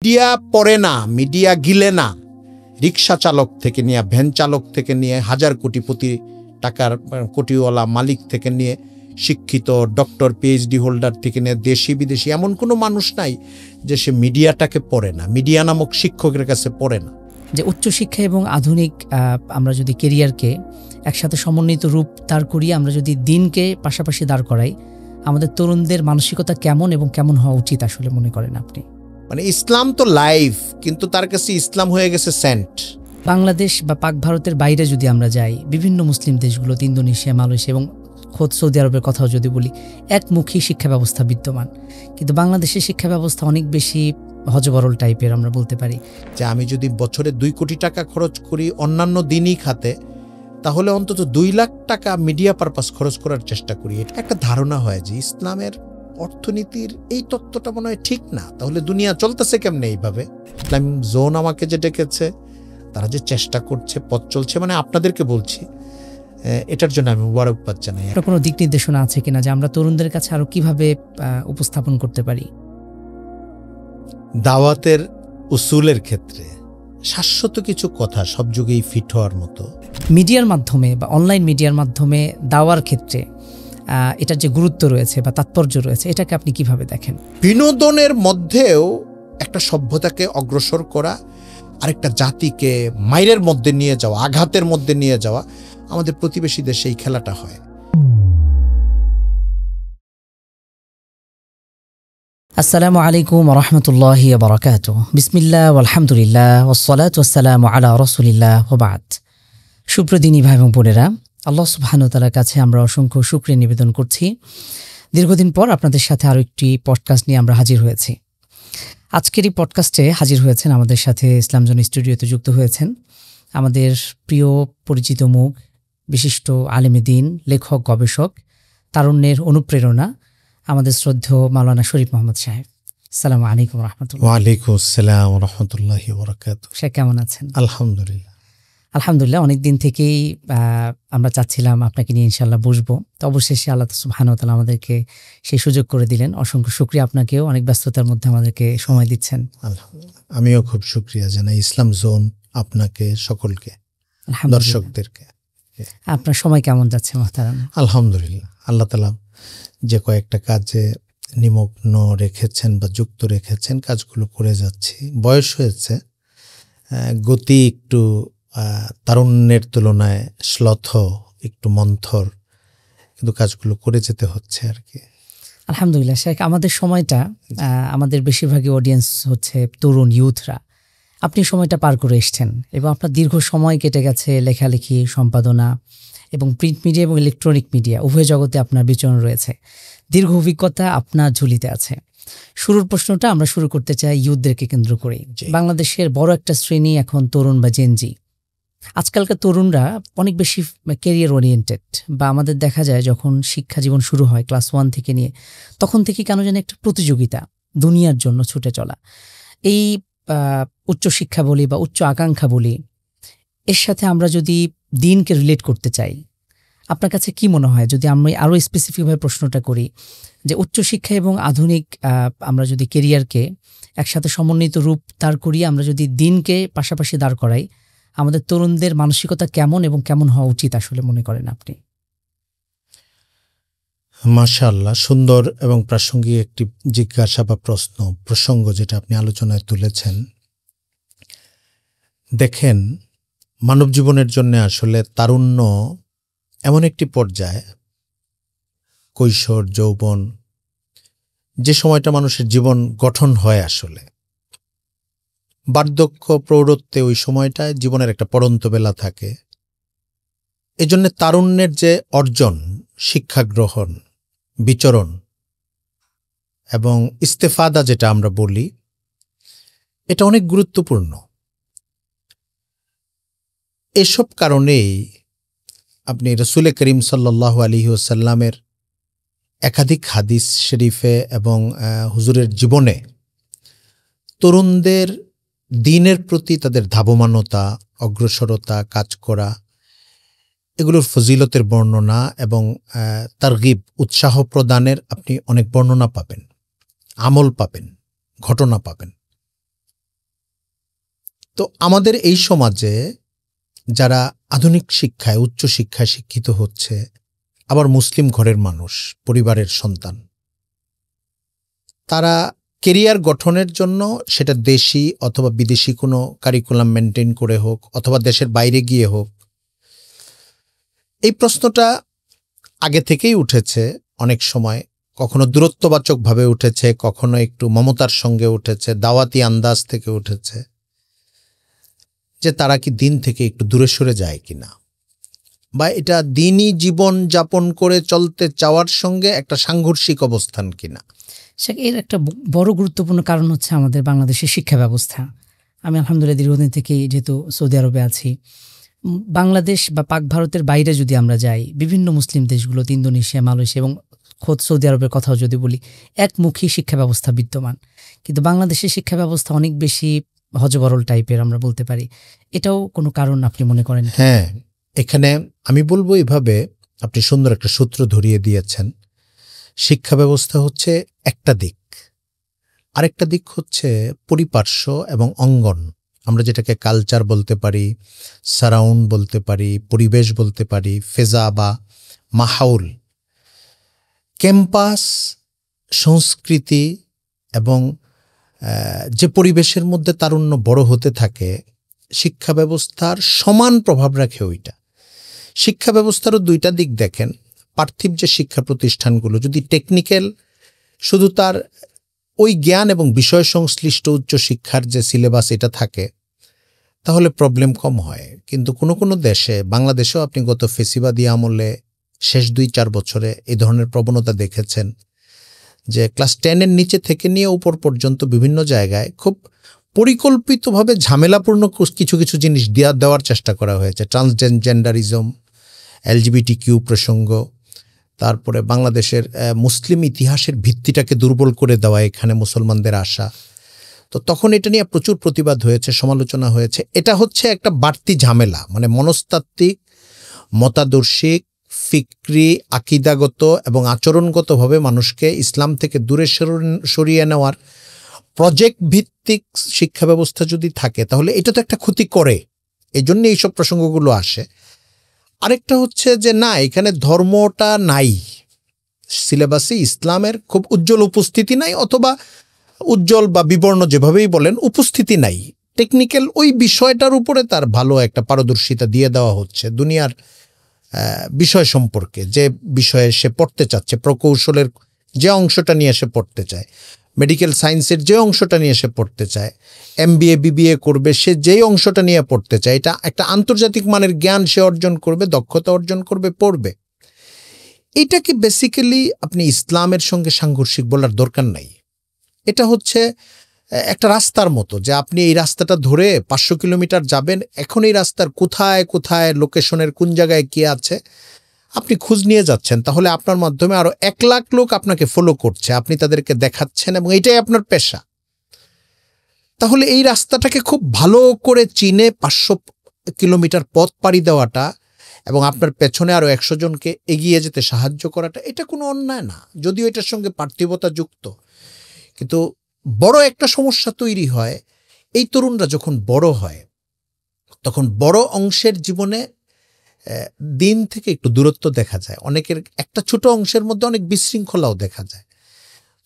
Media পড়ে না, media গিলে না। রিক্সা চালক থেকে নিয়ে, ভ্যান চালক থেকে নিয়ে, হাজার কোটিপতি টাকার কোটিওয়ালা মালিক থেকে নিয়ে, শিক্ষিত ডক্টর পিএইচডি হোল্ডার থেকে নিয়ে, দেশি বিদেশি এমন কোনো মানুষ নাই যে সে মিডিয়াটাকে পড়ে না, মিডিয়া নামক শিক্ষকের কাছে পড়ে না। যে উচ্চশিক্ষা এবং আধুনিক আমরা যদি কেরিয়ারকে একসাথে সমন্বিত রূপ দাঁড় করিয়ে আমরা যদি দিনকে পাশাপাশি দাঁড় করাই, আমাদের তরুণদের মানসিকতা কেমন এবং কেমন হওয়া উচিত আসলে মনে করেন আপনি? মানে ইসলাম তো লাইফ, কিন্তু তার কাছে ইসলাম হয়ে গেছে সেন্ট। বাংলাদেশ বা পাক ভারতের বাইরে যদি আমরা যাই, বিভিন্ন মুসলিম দেশগুলোতে, ইন্দোনেশিয়া, মালয়েশিয়া এবং খোদ সৌদি আরবের কথাও যদি বলি, একমুখী শিক্ষা ব্যবস্থা বিদ্যমান। কিন্তু বাংলাদেশের শিক্ষা ব্যবস্থা অনেক বেশি হজবরল টাইপের আমরা বলতে পারি। যে আমি যদি বছরে 2 কোটি টাকা খরচ করি অন্যান্য দিনই খাতে, তাহলে অন্তত 2 লাখ টাকা মিডিয়া পারপাস খরচ করার চেষ্টা করি। এটা একটা ধারণা হয় যে ইসলামের অর্থনীতির এই তত্ত্বটা মনে হয় ঠিক না, তাহলে দুনিয়া চলতেছে কেমনে এইভাবে? ইসলাম জোন আমাকে যে ডেকেছে, তারা যে চেষ্টা করছে, পথ চলছে, মানে আপনাদেরকে বলছি, এটার জন্য আমি মুবারকবাদ জানাই। কোনো দিক নির্দেশনা আছে কিনা যে আমরা তরুণদের কাছে আরো কিভাবে উপস্থাপন করতে পারি? দাওয়াতের উসুলের ক্ষেত্রে শাশ্বত কিছু কথা সব যুগেই ফিট হওয়ার মতো। মিডিয়ার মাধ্যমে বা অনলাইন মিডিয়ার মাধ্যমে দাওয়ার ক্ষেত্রে এটার যে গুরুত্ব রয়েছে বা তাৎপর্য রয়েছে, এটাকে আপনি কিভাবে দেখেন? বিনোদনের মধ্যেও একটা সভ্যতাকে অগ্রসর করা, আরেকটা জাতিকে মাইরের মধ্যে নিয়ে যাওয়া, আঘাতের মধ্যে নিয়ে যাওয়া, আমাদের প্রতিবেশী দেশে এই খেলাটা হয়। আসসালামু আলাইকুম ওয়া রাহমাতুল্লাহি ওয়া বারাকাতুহু। বিসমিল্লাহ ওয়ালহামদুলিল্লাহ ওয়াসসালাতু ওয়াসসালামু আলা রাসূলিল্লাহ ওয়া বা'দ। সুপ্রদিনী ভাই এবং বোনেরা, আল্লাহ সুবহানাহু ওয়া তাআলার কাছে আমরা অসংখ্য শুকরিয়া নিবেদন করছি। দীর্ঘদিন পর আপনাদের সাথে আরও একটি পডকাস্ট নিয়ে আমরা হাজির হয়েছি। আজকের এই পডকাস্টে হাজির হয়েছেন, আমাদের সাথে ইসলামজোন স্টুডিওতে যুক্ত হয়েছেন আমাদের প্রিয় পরিচিত মুখ, বিশিষ্ট আলেমে দ্বীন, লেখক, গবেষক, তারুণ্যের অনুপ্রেরণা, আমাদের শ্রদ্ধেয় মাওলানা শরীফ মোহাম্মদ সাহেব। আসসালামু আলাইকুম রাহমাতুল্লাহ। ওয়ালাইকুম আসসালাম ওয়া রাহমাতুল্লাহি ওয়া বারাকাতুহু। সে কেমন আছেন? আলহামদুলিল্লাহ। আলহামদুলিল্লাহ। অনেকদিন থেকেই আমরা চাচ্ছিলাম আপনাকে নিয়ে ইনশাআল্লাহ বসবো, তো অবশেষে আল্লাহ সুবহানাহু ওয়া তাআলা আমাদেরকে সেই সুযোগ করে দিলেন। অসংখ্য শুকরিয়া আপনাকেও, অনেক ব্যস্ততার মধ্যে আমাদেরকে সময় দিচ্ছেন। আলহামদুলিল্লাহ, আমিও খুব শুকরিয়া জানাই ইসলাম জোন আপনাকে, সকলকে, দর্শকদেরকে। আপনার সময় কেমন যাচ্ছে মুহতারাম? আলহামদুলিল্লাহ, আল্লাহ তাআলা যে কয়েকটা কাজে নিমগ্ন রেখেছেন বা যুক্ত রেখেছেন, কাজগুলো করে যাচ্ছি। বয়স হয়েছে, গতি একটু তারুণ্যের তুলনায় শ্লথ, একটু মন্থর, কিন্তু কাজগুলো করে যেতে হচ্ছে আর কি। আলহামদুলিল্লাহ শেখ, আমাদের সময়টা, আমাদের বেশিরভাগই অডিয়েন্স হচ্ছে তরুণ, ইউথরা। আপনি সময়টা পার করে এসছেন এবং আপনার দীর্ঘ সময় কেটে গেছে লেখালেখি, সম্পাদনা এবং প্রিন্ট মিডিয়া এবং ইলেকট্রনিক মিডিয়া উভয় জগতে আপনার বিচরণ রয়েছে। দীর্ঘ অভিজ্ঞতা আপনার ঝুলিতে আছে। শুরুর প্রশ্নটা আমরা শুরু করতে চাই ইউথদেরকে কেন্দ্র করেই। বাংলাদেশের বড় একটা শ্রেণী এখন তরুণ বা জেনজি। আজকালকার তরুণরা অনেক বেশি ক্যারিয়ার ওরিয়েন্টেড, বা আমাদের দেখা যায় যখন শিক্ষা জীবন শুরু হয় ক্লাস 1 থেকে নিয়ে, তখন থেকে কেন যেন একটা প্রতিযোগিতা, দুনিয়ার জন্য ছুটে চলা, এই উচ্চশিক্ষা বলি বা উচ্চ আকাঙ্ক্ষা বলি, এর সাথে আমরা যদি দিনকে রিলেট করতে চাই, আপনার কাছে কি মনে হয়, যদি আমি আরও স্পেসিফিকভাবে প্রশ্নটা করি, যে উচ্চশিক্ষা এবং আধুনিক আমরা যদি কেরিয়ারকে একসাথে সমন্বিত রূপ দাঁড় করিয়ে আমরা যদি দিনকে পাশাপাশি দাঁড় করাই, আমাদের তরুণদের মানসিকতা কেমন এবং কেমন হওয়া উচিত আসলে মনে করেন আপনি? মাশাআল্লাহ, সুন্দর এবং প্রাসঙ্গিক একটি জিজ্ঞাসা বা প্রসঙ্গ যেটা আপনি আলোচনায় তুলেছেন। দেখেন, মানব জীবনের জন্য আসলে তারুণ্য এমন একটি পর্যায়, কৈশোর, যৌবন, যে সময়টা মানুষের জীবন গঠন হয়, আসলে বার্ধক্য, প্রৌঢ়ত্বে ওই সময়টায় জীবনের একটা পড়ন্ত বেলা থাকে। এজন্য তারুণ্যের যে অর্জন, শিক্ষা গ্রহণ, বিচরণ এবং ইস্তেফাদা যেটা আমরা বলি, এটা অনেক গুরুত্বপূর্ণ। এসব কারণেই আপনি রাসূল করিম সাল্লাল্লাহু আলাইহি ওয়াসাল্লামের একাধিক হাদিস শরীফে এবং হুজুরের জীবনে তরুণদের দ্বীনের প্রতি তাদের ধাবমানতা, অগ্রসরতা, কাজ করা, এগুলোর ফজিলতের বর্ণনা এবং তারগিব, উৎসাহ প্রদানের আপনি অনেক বর্ণনা পাবেন, আমল পাবেন, ঘটনা পাবেন। তো আমাদের এই সমাজে যারা আধুনিক শিক্ষায় উচ্চ শিক্ষায় শিক্ষিত হচ্ছে, আবার মুসলিম ঘরের মানুষ, পরিবারের সন্তান, তারা কেরিয়ার গঠনের জন্য সেটা দেশি অথবা বিদেশি কোনো কারিকুলাম মেনটেন করে হোক অথবা দেশের বাইরে গিয়ে হোক, এই প্রশ্নটা আগে থেকেই উঠেছে। অনেক সময় কখনো দূরত্ববাচকভাবে উঠেছে, কখনো একটু মমতার সঙ্গে উঠেছে, দাওয়াতি আন্দাজ থেকে উঠেছে, যে তারা কি দিন থেকে একটু দূরে সরে যায় কিনা, বা এটা দিনই জীবন যাপন করে চলতে চাওয়ার সঙ্গে একটা সাংঘর্ষিক অবস্থান কিনা। এর একটা বড় গুরুত্বপূর্ণ কারণ হচ্ছে আমাদের বাংলাদেশের শিক্ষা ব্যবস্থা। আমি আলহামদুলিল্লাহ দীর্ঘদিন থেকেই যেহেতু সৌদি আরবে আছি, বাংলাদেশ বা পাক ভারতের বাইরে যদি আমরা যাই, বিভিন্ন মুসলিম দেশগুলোতে, ইন্দোনেশিয়া, মালয়েশিয়া এবং খোদ সৌদি আরবের কথাও যদি বলি, একমুখী শিক্ষা ব্যবস্থা বিদ্যমান। কিন্তু বাংলাদেশের শিক্ষা ব্যবস্থা অনেক বেশি হজবরল টাইপের, আমরা বলতে পারি। এটাও কোনো কারণ আপনি মনে করেন? হ্যাঁ, এখানে আমি বলবো এভাবে, আপনি সুন্দর একটা সূত্র ধরিয়ে দিয়েছেন। শিক্ষা ব্যবস্থা হচ্ছে একটা দিক, আরেকটা দিক হচ্ছে পরিপার্শ্ব এবং অঙ্গন। আমরা যেটাকে কালচার বলতে পারি, সারাউন্ড বলতে পারি, পরিবেশ বলতে পারি, ফেজা বা মাহাউল, ক্যাম্পাস, সংস্কৃতি এবং যে পরিবেশের মধ্যে তারুণ্য বড় হতে থাকে, শিক্ষা ব্যবস্থার সমান প্রভাব রাখে ওইটা। শিক্ষা ব্যবস্থারও দুইটা দিক দেখেন। পার্থিব যে শিক্ষা প্রতিষ্ঠানগুলো যদি টেকনিক্যাল, শুধু তার ওই জ্ঞান এবং বিষয় সংশ্লিষ্ট উচ্চ শিক্ষার যে সিলেবাস এটা থাকে, তাহলে প্রবলেম কম হয়। কিন্তু কোনো কোনো দেশে, বাংলাদেশেও আপনি গত ফেসিবাদী আমলে শেষ 2-4 বছরে এই ধরনের প্রবণতা দেখেছেন, যে ক্লাস 10-এর নিচে থেকে নিয়ে উপর পর্যন্ত বিভিন্ন জায়গায় খুব পরিকল্পিতভাবে ঝামেলাপূর্ণ কিছু কিছু জিনিস দেওয়ার চেষ্টা করা হয়েছে। ট্রান্সজেন্ডারিজম, LGBT প্রসঙ্গ, তারপরে বাংলাদেশের মুসলিম ইতিহাসের ভিত্তিটাকে দুর্বল করে দেওয়া, এখানে মুসলমানদের আশা। তো তখন এটা নিয়ে প্রচুর প্রতিবাদ হয়েছে, সমালোচনা হয়েছে। এটা হচ্ছে একটা বাড়তি ঝামেলা, মানে মনস্তাত্ত্বিক, মতাদর্শিক, ফিক্রি, আকিদাগত এবং আচরণগতভাবে মানুষকে ইসলাম থেকে দূরে সরিয়ে নেওয়ার প্রজেক্ট ভিত্তিক শিক্ষা ব্যবস্থা যদি থাকে, তাহলে এটা তো একটা ক্ষতি করে। এই জন্য এইসব প্রসঙ্গগুলো আসে। আরেকটা হচ্ছে যে না, এখানে ধর্মটা নাই সিলেবাসে, ইসলামের খুব উজ্জ্বল উপস্থিতি নাই, অথবা উজ্জ্বল বা বিবর্ণ যেভাবেই বলেন, উপস্থিতি নাই। টেকনিক্যাল ওই বিষয়টার উপরে তার ভালো একটা পারদর্শিতা দিয়ে দেওয়া হচ্ছে, দুনিয়ার বিষয় সম্পর্কে যে বিষয়ে সে পড়তে চাচ্ছে, প্রকৌশলের যে অংশটা নিয়ে সে পড়তে চায়, মেডিকেল সায়েন্সের যে অংশটা নিয়ে সে পড়তে চায়, MBA BBA করবে, সে যেই অংশটা নিয়ে পড়তে চায়, এটা একটা আন্তর্জাতিক মানের জ্ঞান সে অর্জন করবে, দক্ষতা অর্জন করবে, পড়বে। এটাকে বেসিক্যালি আপনি ইসলামের সঙ্গে সাংঘর্ষিক বলার দরকার নাই। এটা হচ্ছে একটা রাস্তার মতো, যে আপনি এই রাস্তাটা ধরে 500 কিলোমিটার যাবেন, এখন এই রাস্তার কোথায় কোথায় লোকেশনের কোন জায়গায় কি আছে আপনি খোঁজ নিয়ে যাচ্ছেন, তাহলে আপনার মাধ্যমে আরো 1 লাখ লোক আপনাকে ফলো করছে, আপনি তাদেরকে দেখাচ্ছেন এবং এটাই আপনার পেশা। তাহলে এই রাস্তাটাকে খুব ভালো করে চিনে 500 কিলোমিটার পথ পাড়ি দেওয়াটা এবং আপনার পেছনে আরো 100 জনকে এগিয়ে যেতে সাহায্য করাটা, এটা কোনো অন্যায় না, যদিও এটার সঙ্গে পার্থিবতা যুক্ত। কিন্তু বড় একটা সমস্যা তৈরি হয়, এই তরুণরা যখন বড় হয়, তখন বড় অংশের জীবনে দিন থেকে একটু দূরত্ব দেখা যায়, অনেকের একটা ছোট অংশের মধ্যে অনেক বিশৃঙ্খলাও দেখা যায়।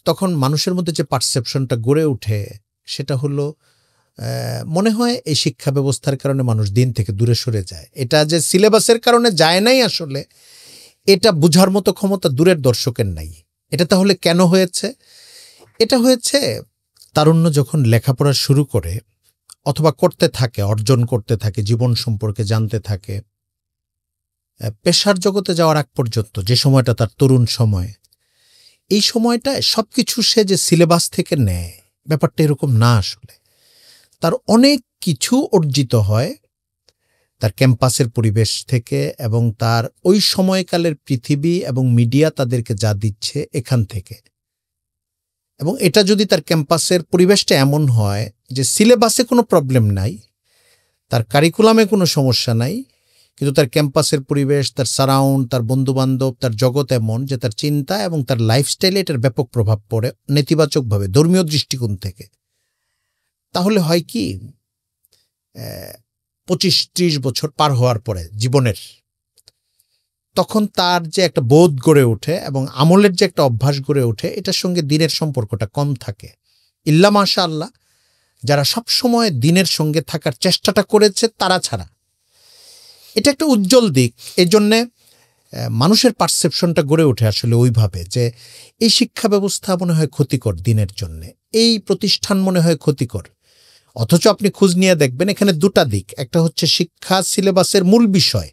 তখন মানুষের মধ্যে যে পারসেপশনটা গড়ে ওঠে, সেটা হলো মনে হয় এই শিক্ষা ব্যবস্থার কারণে মানুষ দিন থেকে দূরে সরে যায়। এটা যে সিলেবাসের কারণে যায় নাই, আসলে এটা বোঝার মতো ক্ষমতা দূরের দর্শকের নাই। এটা তাহলে কেন হয়েছে? এটা হয়েছে তারুণ্য যখন লেখাপড়া শুরু করে অথবা করতে থাকে, অর্জন করতে থাকে, জীবন সম্পর্কে জানতে থাকে, পেশার জগতে যাওয়ার আগ পর্যন্ত যে সময়টা তার তরুণ সময়, এই সময়টায় সবকিছু সে যে সিলেবাস থেকে নেয়, ব্যাপারটা এরকম না। আসলে তার অনেক কিছু অর্জিত হয় তার ক্যাম্পাসের পরিবেশ থেকে, এবং তার ওই সময়কালের পৃথিবী এবং মিডিয়া তাদেরকে যা দিচ্ছে এখান থেকে। এবং এটা যদি তার ক্যাম্পাসের পরিবেশটা এমন হয় যে সিলেবাসে কোনো প্রবলেম নাই, তার কারিকুলামে কোনো সমস্যা নাই, কিন্তু তার ক্যাম্পাসের পরিবেশ, তার সারাউন্ড, তার বন্ধুবান্ধব, তার জগৎ এমন যে তার চিন্তা এবং তার লাইফস্টাইলে এটার ব্যাপক প্রভাব পড়ে নেতিবাচকভাবে ধর্মীয় দৃষ্টিকোণ থেকে, তাহলে হয় কি, 25-30 বছর পার হওয়ার পরে জীবনের, তখন তার যে একটা বোধ গড়ে ওঠে এবং আমলের যে একটা অভ্যাস গড়ে ওঠে, এটার সঙ্গে দিনের সম্পর্কটা কম থাকে। ইল্লা মাশা আল্লাহ, যারা সবসময় দিনের সঙ্গে থাকার চেষ্টাটা করেছে তারা ছাড়া। এটা একটা উজ্জ্বল দিক। এই জন্যে মানুষের পারসেপশনটা গড়ে ওঠে আসলে ওইভাবে যে এই শিক্ষা ব্যবস্থা মনে হয় ক্ষতিকর দিনের জন্যে, এই প্রতিষ্ঠান মনে হয় ক্ষতিকর। অথচ আপনি খোঁজ নিয়ে দেখবেন এখানে দুটা দিক, একটা হচ্ছে শিক্ষা সিলেবাসের মূল বিষয়,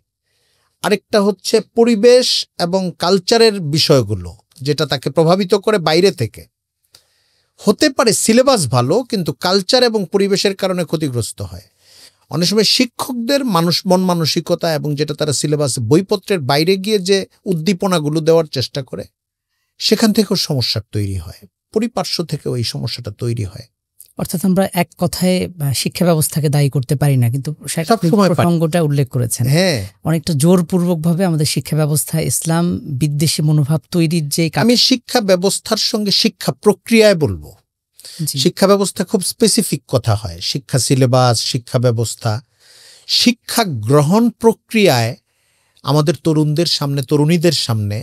আরেকটা হচ্ছে পরিবেশ এবং কালচারের বিষয়গুলো যেটা তাকে প্রভাবিত করে বাইরে থেকে। হতে পারে সিলেবাস ভালো কিন্তু কালচার এবং পরিবেশের কারণে ক্ষতিগ্রস্ত হয়। অনেক সময় শিক্ষকদের মন মানসিকতা এবং যেটা তারা সিলেবাসে বইপত্রের বাইরে গিয়ে যে উদ্দীপনাগুলো দেওয়ার চেষ্টা করে, সেখান থেকেও সমস্যা তৈরি হয়, পরিপার্শ্ব থেকেও এই সমস্যাটা তৈরি হয়। অর্থাৎ আমরা এক কথায় শিক্ষা ব্যবস্থাকে দায়ী করতে পারি না, কিন্তু প্রসঙ্গটা উল্লেখ করেছেন, হ্যাঁ, অনেকটা জোরপূর্বক ভাবে আমাদের শিক্ষা ব্যবস্থায় ইসলাম বিদ্বেষী মনোভাব তৈরির যে, আমি শিক্ষা ব্যবস্থার সঙ্গে শিক্ষা প্রক্রিয়ায় বলবো। শিক্ষা ব্যবস্থা খুব স্পেসিফিক কথা হয়, শিক্ষা সিলেবাস, শিক্ষা ব্যবস্থা, শিক্ষা গ্রহণ প্রক্রিয়ায় আমাদের তরুণদের সামনে, তরুণীদের সামনে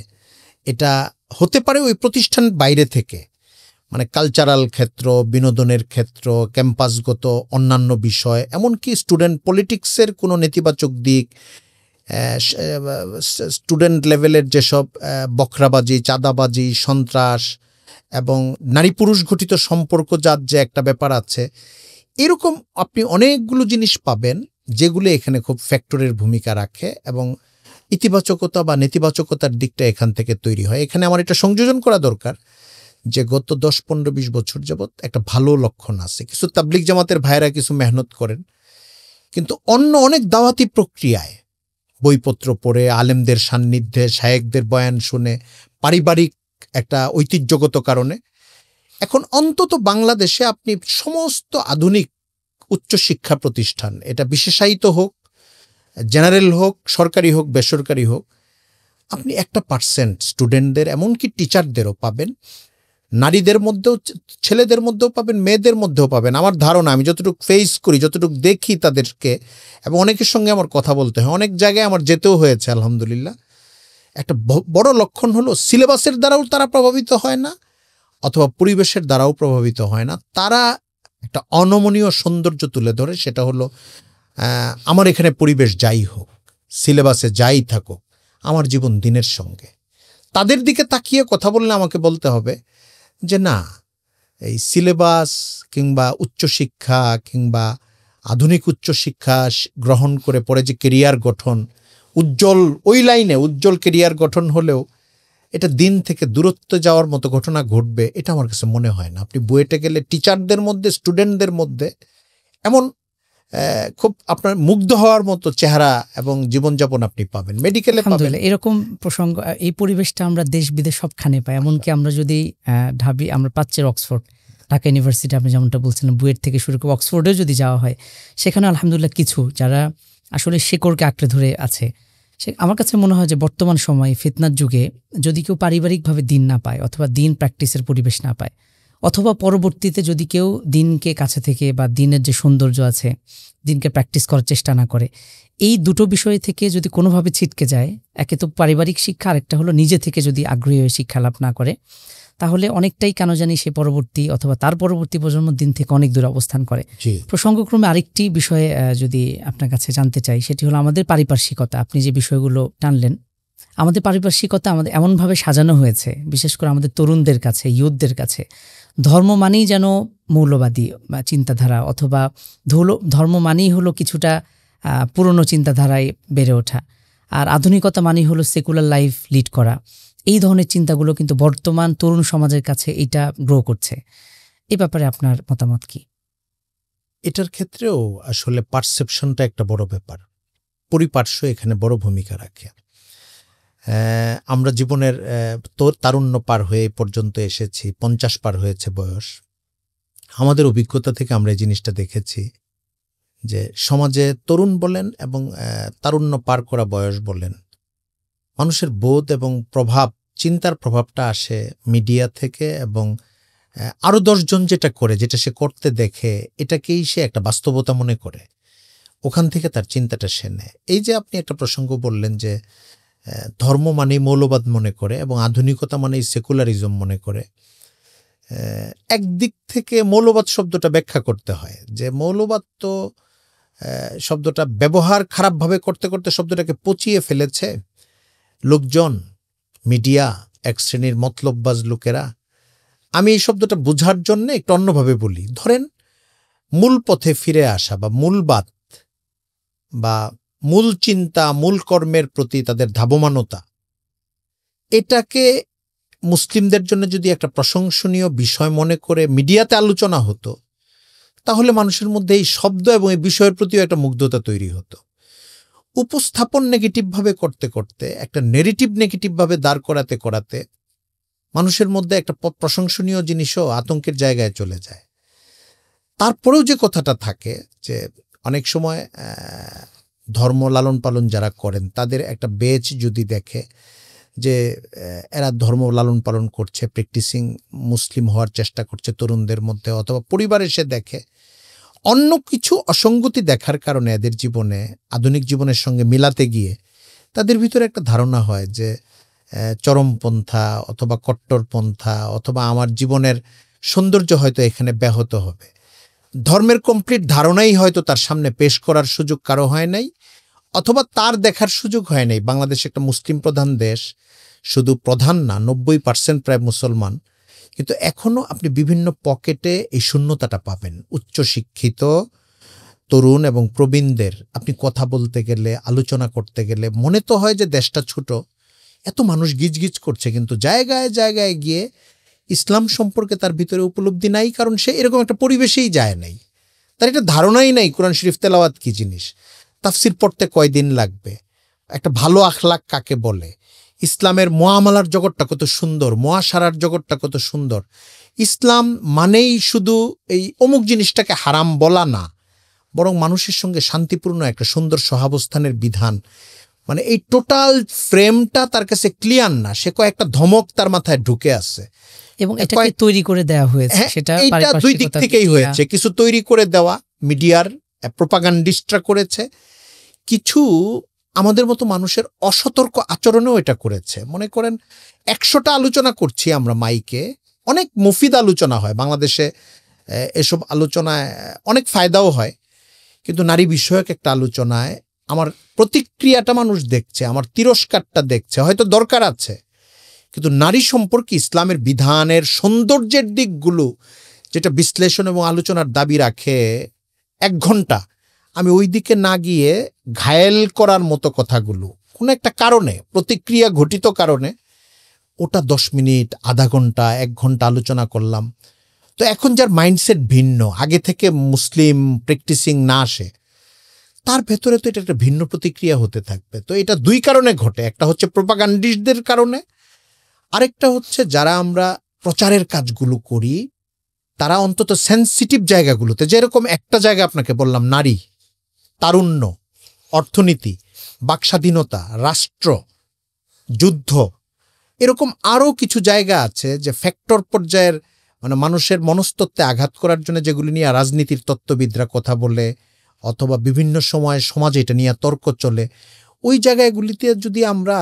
এটা হতে পারে ওই প্রতিষ্ঠান বাইরে থেকে, মানে কালচারাল ক্ষেত্র, বিনোদনের ক্ষেত্র, ক্যাম্পাসগত অন্যান্য বিষয়, এমনকি স্টুডেন্ট পলিটিক্সের কোনো নেতিবাচক দিক, স্টুডেন্ট লেভেলের যেসব বখরাবাজি, চাঁদাবাজি, সন্ত্রাস এবং নারী পুরুষ ঘটিত সম্পর্কজাত যে একটা ব্যাপার আছে, এরকম আপনি অনেকগুলো জিনিস পাবেন যেগুলো এখানে খুব ফ্যাক্টরের ভূমিকা রাখে এবং ইতিবাচকতা বা নেতিবাচকতার দিকটা এখান থেকে তৈরি হয়। এখানে আমার এটা সংযোজন করা দরকার যে গত 10-15-20 বছর যাবৎ একটা ভালো লক্ষণ আছে। কিছু তাবলিগ জামাতের ভাইরা কিছু মেহনত করেন, কিন্তু অন্য অনেক দাওয়াতি প্রক্রিয়ায় বইপত্র পড়ে, আলেমদের সান্নিধ্যে, শায়েখদের বয়ান শুনে, পারিবারিক একটা ঐতিহ্যগত কারণে এখন অন্তত বাংলাদেশে আপনি সমস্ত আধুনিক উচ্চশিক্ষা প্রতিষ্ঠান, এটা বিশেষায়িত হোক, জেনারেল হোক, সরকারি হোক, বেসরকারি হোক, আপনি 1% স্টুডেন্টদের, এমনকি টিচারদেরও পাবেন, নারীদের মধ্যেও, ছেলেদের মধ্যেও পাবেন, মেয়েদের মধ্যেও পাবেন। আমার ধারণা, আমি যতটুকু ফেস করি, যতটুকু দেখি তাদেরকে, এবং অনেকের সঙ্গে আমার কথা বলতে হয়, অনেক জায়গায় আমার যেতেও হয়েছে আলহামদুলিল্লাহ, একটা বড় লক্ষণ হলো সিলেবাসের দ্বারাও তারা প্রভাবিত হয় না অথবা পরিবেশের দ্বারাও প্রভাবিত হয় না। তারা একটা অনমনীয় সৌন্দর্য তুলে ধরে, সেটা হলো আমার এখানে পরিবেশ যাই হোক, সিলেবাসে যাই থাকুক, আমার জীবন দিনের সঙ্গে। তাদের দিকে তাকিয়ে কথা বললে আমাকে বলতে হবে যে না, এই সিলেবাস কিংবা উচ্চশিক্ষা কিংবা আধুনিক উচ্চশিক্ষা গ্রহণ করে পরে যে কেরিয়ার গঠন, উজ্জ্বল ওই লাইনে উজ্জ্বল কেরিয়ার গঠন হলেও এটা দিন থেকে দূরত্ব যাওয়ার মতো ঘটনা ঘটবে, এটা আমার কাছে মনে হয় না। আপনি বুয়েটে গেলে টিচারদের মধ্যে, স্টুডেন্টদের মধ্যে এমন খুব আপনার মুগ্ধ হওয়ার মতো চেহারা এবং জীবনযাপন আপনি পাবেন, মেডিকেলে পাবেন। এরকম প্রসঙ্গ, এই পরিবেশটা আমরা দেশ বিদেশ সবখানে পাই। এমনকি আমরা যদি আমরা পাচ্ছি অক্সফোর্ড, ঢাকা ইউনিভার্সিটি, আপনি যেমনটা বলছিলেন, বুয়েট থেকে শুরু করে অক্সফোর্ডেও যদি যাওয়া হয়, সেখানে আলহামদুলিল্লাহ কিছু যারা আসলে শিকড়কে আঁকড়ে ধরে আছে। আমার কাছে মনে হয় যে বর্তমান সময়ে ফিতনার যুগে যদি কেউ পারিবারিকভাবে দিন না পায় অথবা দিন প্র্যাকটিসের পরিবেশ না পায়, অথবা পরবর্তীতে যদি কেউ দিনকে কাছে থেকে বা দিনের যে সৌন্দর্য আছে দিনকে প্র্যাকটিস করার চেষ্টা না করে, এই দুটো বিষয় থেকে যদি কোনোভাবে ছিটকে যায়, একে তো পারিবারিক শিক্ষা, আরেকটা হলো নিজে থেকে যদি আগ্রহী হয়ে শিক্ষা লাভ না করে, তাহলে অনেকটাই কেন জানি সে পরবর্তী অথবা তার পরবর্তী প্রজন্ম দিন থেকে অনেক দূরে অবস্থান করে। প্রসঙ্গক্রমে আরেকটি বিষয়ে যদি আপনার কাছে জানতে চাই, সেটি হলো আমাদের পারিপার্শ্বিকতা। আপনি যে বিষয়গুলো টানলেন, আমাদের পারিপার্শ্বিকতা আমাদের এমনভাবে সাজানো হয়েছে, বিশেষ করে আমাদের তরুণদের কাছে, ইয়ুথদের কাছে, ধর্ম মানেই যেন মৌলবাদী বা চিন্তাধারা, অথবা ধর্ম মানেই হলো কিছুটা পুরনো চিন্তাধারায় বেড়ে ওঠা, আর আধুনিকতা মানেই হলো সেকুলার লাইফ লিড করা। এই ধরনের চিন্তাগুলো কিন্তু বর্তমান তরুণ সমাজের কাছে এটা গ্রো করছে। এই ব্যাপারে আপনার মতামত কি? এটার ক্ষেত্রেও আসলে পারসেপশনটা একটা বড় ব্যাপার, পরিপার্শ্ব এখানে বড় ভূমিকা রাখে। আমরা জীবনের তারুণ্য পার হয়ে পর্যন্ত এসেছি, 50 পার হয়েছে বয়স। আমাদের অভিজ্ঞতা থেকে আমরা এই জিনিসটা দেখেছি যে সমাজে তরুণ বলেন এবং তারুণ্য পার করা বয়স বলেন, মানুষের বোধ এবং প্রভাব, চিন্তার প্রভাবটা আসে মিডিয়া থেকে, এবং আরও 10 জন যেটা করে, যেটা সে করতে দেখে, এটাকেই সে একটা বাস্তবতা মনে করে। ওখান থেকে তার চিন্তাটা সে নেয়। এই যে আপনি একটা প্রসঙ্গ বললেন যে ধর্ম মানেই মৌলবাদ মনে করে এবং আধুনিকতা মানেই সেকুলারিজম মনে করে। একদিক থেকে মৌলবাদ শব্দটা ব্যাখ্যা করতে হয় যে মৌলবাদ তো শব্দটা ব্যবহার খারাপভাবে করতে করতে শব্দটাকে পচিয়ে ফেলেছে লোকজন, মিডিয়া, এক শ্রেণীর মতলববাজ লোকেরা। আমি এই শব্দটা বোঝার জন্য একটু অন্যভাবে বলি। ধরেন মূল পথে ফিরে আসা বা মূলবাদ বা মূল চিন্তা, মূল কর্মের প্রতি তাদের ধাবমানতা, এটাকে মুসলিমদের জন্য যদি একটা প্রশংসনীয় বিষয় মনে করে মিডিয়াতে আলোচনা হতো, তাহলে মানুষের মধ্যে এই শব্দ এবং এই বিষয়ের প্রতিও একটা মুগ্ধতা তৈরি হতো। উপস্থাপন নেগেটিভভাবে করতে করতে, একটা নেগেটিভ নেগেটিভভাবে দাঁড় করাতে করাতে মানুষের মধ্যে একটা প্রশংসনীয় জিনিসও আতঙ্কের জায়গায় চলে যায়। তারপরেও যে কথাটা থাকে যে অনেক সময় ধর্ম লালন পালন যারা করেন তাদের একটা বেচ যদি দেখে যে এরা ধর্ম লালন পালন করছে, প্র্যাকটিসিং মুসলিম হওয়ার চেষ্টা করছে তরুণদের মধ্যে, অথবা পরিবারে সে দেখে অন্য কিছু অসঙ্গতি দেখার কারণে এদের জীবনে, আধুনিক জীবনের সঙ্গে মিলাতে গিয়ে তাদের ভিতরে একটা ধারণা হয় যে চরমপন্থা অথবা কট্টরপন্থা অথবা আমার জীবনের সৌন্দর্য হয়তো এখানে ব্যাহত হবে। ধর্মের কমপ্লিট ধারণাই হয়তো তার সামনে পেশ করার সুযোগ কারো হয় নাই, অথবা তার দেখার সুযোগ হয় নাই। বাংলাদেশ একটা মুসলিম প্রধান দেশ, শুধু প্রধান না, 90% প্রায় মুসলমান, কিন্তু এখনও আপনি বিভিন্ন পকেটে এই শূন্যতাটা পাবেন। উচ্চশিক্ষিত তরুণ এবং প্রবীণদের আপনি কথা বলতে গেলে, আলোচনা করতে গেলে মনে তো হয় যে দেশটা ছোট, এত মানুষ গিজগিজ করছে, কিন্তু জায়গায় জায়গায় গিয়ে ইসলাম সম্পর্কে তার ভিতরে উপলব্ধি নাই, কারণ সে এরকম একটা পরিবেশেই যায় নাই, তার এটা ধারণাই নাই কোরআন শরীফ তেলাওয়াত কি জিনিস, তাফসির পড়তে কয়দিন লাগবে, একটা ভালো আখলাক কাকে বলে, ইসলামের মুআমালার জগৎটা কত সুন্দর, মুআশারার জগৎটা কত সুন্দর। ইসলাম মানেই শুধু এই অমুক জিনিসটাকে হারাম বলা না, বরং মানুষের সঙ্গে শান্তিপূর্ণ একটা সুন্দর সহাবস্থানের বিধান। মানে এই টোটাল ফ্রেমটা তার কাছে ক্লিয়ার না, সে কয়েকটা ধমক তার মাথায় ঢুকে আছে এবং এটাকে তৈরি করে দেওয়া হয়েছে। সেটা এইটা দুই দিক থেকেই হয়েছে। কিছু তৈরি করে দেওয়া, মিডিয়ার প্রোপাগান্ডিস্টরা করেছে, কিছু আমাদের মতো মানুষের অসতর্ক আচরণেও এটা করেছে। মনে করেন 100টা আলোচনা করছি আমরা মাইকে, অনেক মুফিদ আলোচনা হয় বাংলাদেশে, এসব আলোচনায় অনেক ফায়দাও হয়, কিন্তু নারী বিষয়ক একটা আলোচনায় আমার প্রতিক্রিয়াটা মানুষ দেখছে, আমার তিরস্কারটা দেখছে, হয়তো দরকার আছে, কিন্তু নারী সম্পর্কে ইসলামের বিধানের সৌন্দর্যের দিকগুলো যেটা বিশ্লেষণ এবং আলোচনার দাবি রাখে 1 ঘন্টা, আমি ওই দিকে না গিয়ে ঘায়েল করার মতো কথাগুলো কোনো একটা কারণে, প্রতিক্রিয়া ঘটিত কারণে, ওটা 10 মিনিট, আধা ঘন্টা, 1 ঘন্টা আলোচনা করলাম। তো এখন যার মাইন্ডসেট ভিন্ন, আগে থেকে মুসলিম প্র্যাকটিসিং না আসে, তার ভেতরে তো এটা একটা ভিন্ন প্রতিক্রিয়া হতে থাকবে। তো এটা 2 কারণে ঘটে, একটা হচ্ছে প্রোপাগান্ডিস্টদের কারণে, আরেকটা হচ্ছে যারা আমরা প্রচারের কাজগুলো করি তারা অন্তত সেন্সিটিভ জায়গাগুলোতে, যেরকম একটা জায়গা আপনাকে বললাম, নারী, তারুণ্য, অর্থনীতি, বাকস্বাধীনতা, রাষ্ট্র, যুদ্ধ, এরকম আরও কিছু জায়গা আছে যে ফ্যাক্টর পর্যায়ের, মানে মানুষের মনস্তত্ত্বে আঘাত করার জন্য যেগুলি নিয়ে রাজনীতির তত্ত্ববিদরা কথা বলে অথবা বিভিন্ন সময় সমাজে এটা নিয়ে তর্ক চলে, ওই জায়গাগুলিতে যদি আমরা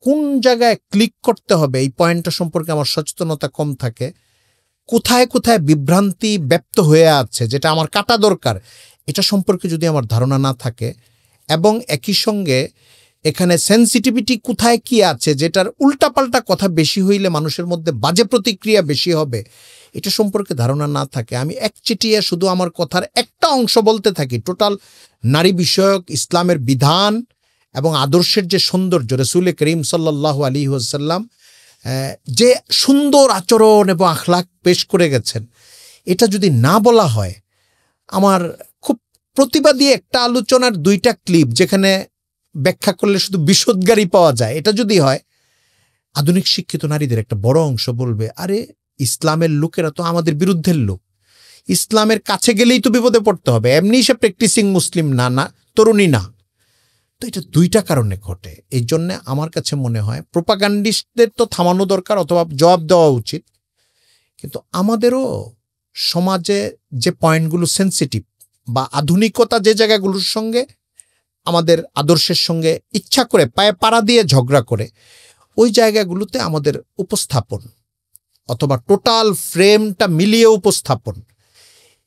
কোন জায়গায় ক্লিক করতে হবে এই পয়েন্টটা সম্পর্কে আমার সচেতনতা কম থাকে, কোথায় কোথায় বিভ্রান্তি ব্যপ্ত হয়ে আছে যেটা আমার কাটা দরকার, এটা সম্পর্কে যদি আমার ধারণা না থাকে, এবং একই সঙ্গে এখানে সেন্সিটিভিটি কোথায় কি আছে, যেটার উল্টাপাল্টা কথা বেশি হইলে মানুষের মধ্যে বাজে প্রতিক্রিয়া বেশি হবে, এটা সম্পর্কে ধারণা না থাকে, আমি একচেটিয়া শুধু আমার কথার একটা অংশ বলতে থাকি, টোটাল নারী বিষয়ক ইসলামের বিধান এবং আদর্শের যে সৌন্দর্য, রাসূল করিম সাল্লাল্লাহু আলাইহি ওয়াসাল্লাম যে সুন্দর আচরণ এবং আখলাক পেশ করে গেছেন, এটা যদি না বলা হয়, আমার খুব প্রতিবাদী একটা আলোচনার 2টা ক্লিপ যেখানে ব্যাখ্যা করলে শুধু বিষোদ্গারী পাওয়া যায়, এটা যদি হয়, আধুনিক শিক্ষিত নারীদের একটা বড় অংশ বলবে, আরে ইসলামের লোকেরা তো আমাদের বিরুদ্ধের লোক, ইসলামের কাছে গেলেই তো বিপদে পড়তে হবে, এমনি সে প্র্যাকটিসিং মুসলিম না, না তরুণী না। তো এটা 2টা কারণে ঘটে। এই জন্য আমার কাছে মনে হয় প্রোপাগান্ডিস্টদের তো থামানো দরকার অথবা জবাব দেওয়া উচিত, কিন্তু আমাদেরও সমাজে যে পয়েন্টগুলো সেন্সিটিভ, বা আধুনিকতা যে জায়গাগুলোর সঙ্গে আমাদের আদর্শের সঙ্গে ইচ্ছা করে পায়ে পাড়া দিয়ে ঝগড়া করে, ওই জায়গাগুলোতে আমাদের উপস্থাপন অথবা টোটাল ফ্রেমটা মিলিয়ে উপস্থাপন,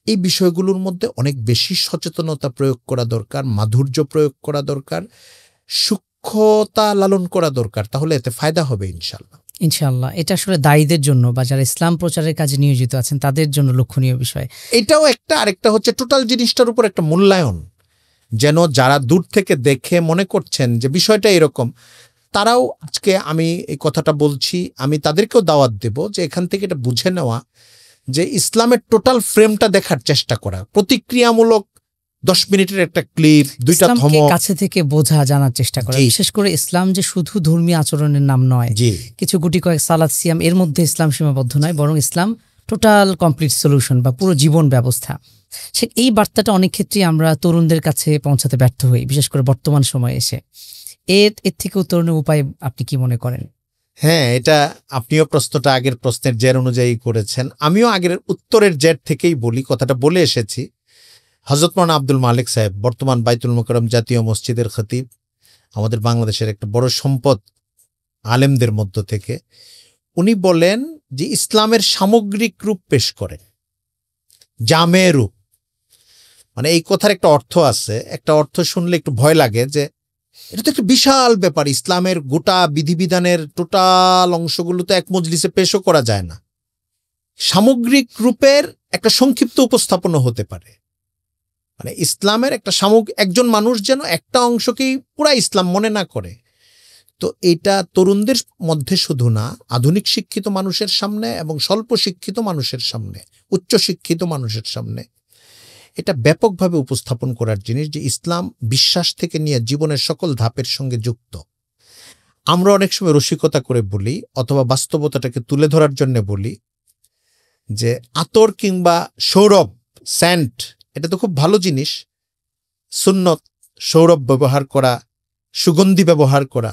এই বিষয়গুলোর মধ্যে অনেক বেশি সচেতনতা প্রয়োগ করা দরকার, মাধুর্য প্রয়োগ করা দরকার, সূক্ষ্মতা লালন করা দরকার। তাহলে এতে ফায়দা হবে ইনশাল্লাহ। ইনশাআল্লাহ। এটা আসলে দায়ীদের জন্য বা যারা ইসলাম প্রচারের কাজে নিয়োজিত আছেন তাদের জন্য লক্ষণীয় বিষয়। এটাও একটা, আরেকটা হচ্ছে টোটাল জিনিসটার উপর একটা মূল্যায়ন, যেন যারা দূর থেকে দেখে মনে করছেন যে বিষয়টা এরকম, তারাও আজকে আমি এই কথাটা বলছি, আমি তাদেরকেও দাওয়াত দেব যে এখান থেকে এটা বুঝে নেওয়া যে ইসলামের টোটাল ফ্রেমটা দেখার চেষ্টা করা, প্রতিক্রিয়ামূলক 10 মিনিটের একটা ক্লিপ, 2টা ইসলামকে ধমক, কাছে থেকে বোঝা জানার চেষ্টা করা। বিশেষ করে ইসলাম যে শুধু ধর্মীয় আচরণের নাম নয়, কিছু গুটি কয়েক সালাত সিয়াম এর মধ্যে ইসলাম সীমাবদ্ধ নয়, বরং ইসলাম টোটাল কমপ্লিট সলিউশন বা পুরো জীবন ব্যবস্থা। এই বার্তাটা অনেক ক্ষেত্রেই আমরা তরুণদের কাছে পৌঁছাতে ব্যর্থ হই, বিশেষ করে বর্তমান সময়ে এসে। এর থেকে উত্তরণের উপায় আপনি কি মনে করেন? হ্যাঁ, এটা আপনিও প্রশ্নটা আগের প্রশ্নের জের অনুযায়ী করেছেন, আমিও আগের উত্তরের জের থেকেই বলি, কথাটা বলে এসেছি। হযরত মাওলানা আব্দুল মালিক সাহেব, বর্তমান বাইতুল মোকাররম জাতীয় মসজিদের খতিব, আমাদের বাংলাদেশের একটা বড় সম্পদ আলেমদের মধ্য থেকে, উনি বলেন যে ইসলামের সামগ্রিক রূপ পেশ করেন, জামে রূপ। মানে এই কথার একটা অর্থ আছে, একটা অর্থ শুনলে একটু ভয় লাগে যে এটা তো একটা বিশাল ব্যাপার, ইসলামের গোটা বিধিবিধানের টোটাল অংশগুলো তো এক মজলিসে পেশও করা যায় না। সামগ্রিক রূপের একটা সংক্ষিপ্ত উপস্থাপনও হতে পারে। মানে ইসলামের একটা একজন মানুষ যেন একটা অংশকেই পুরা ইসলাম মনে না করে। তো এটা তরুণদের মধ্যে শুধু না, আধুনিক শিক্ষিত মানুষের সামনে এবং স্বল্প শিক্ষিত মানুষের সামনে, উচ্চ শিক্ষিত মানুষের সামনে এটা ব্যাপকভাবে উপস্থাপন করার জিনিস যে ইসলাম বিশ্বাস থেকে নিয়ে জীবনের সকল ধাপের সঙ্গে যুক্ত। আমরা অনেক সময় রসিকতা করে বলি অথবা বাস্তবতাটাকে তুলে ধরার জন্য বলি যে আতর কিংবা সৌরভ, স্যান্ট, এটা তো খুব ভালো জিনিস, সুন্নত, সৌরভ ব্যবহার করা, সুগন্ধি ব্যবহার করা।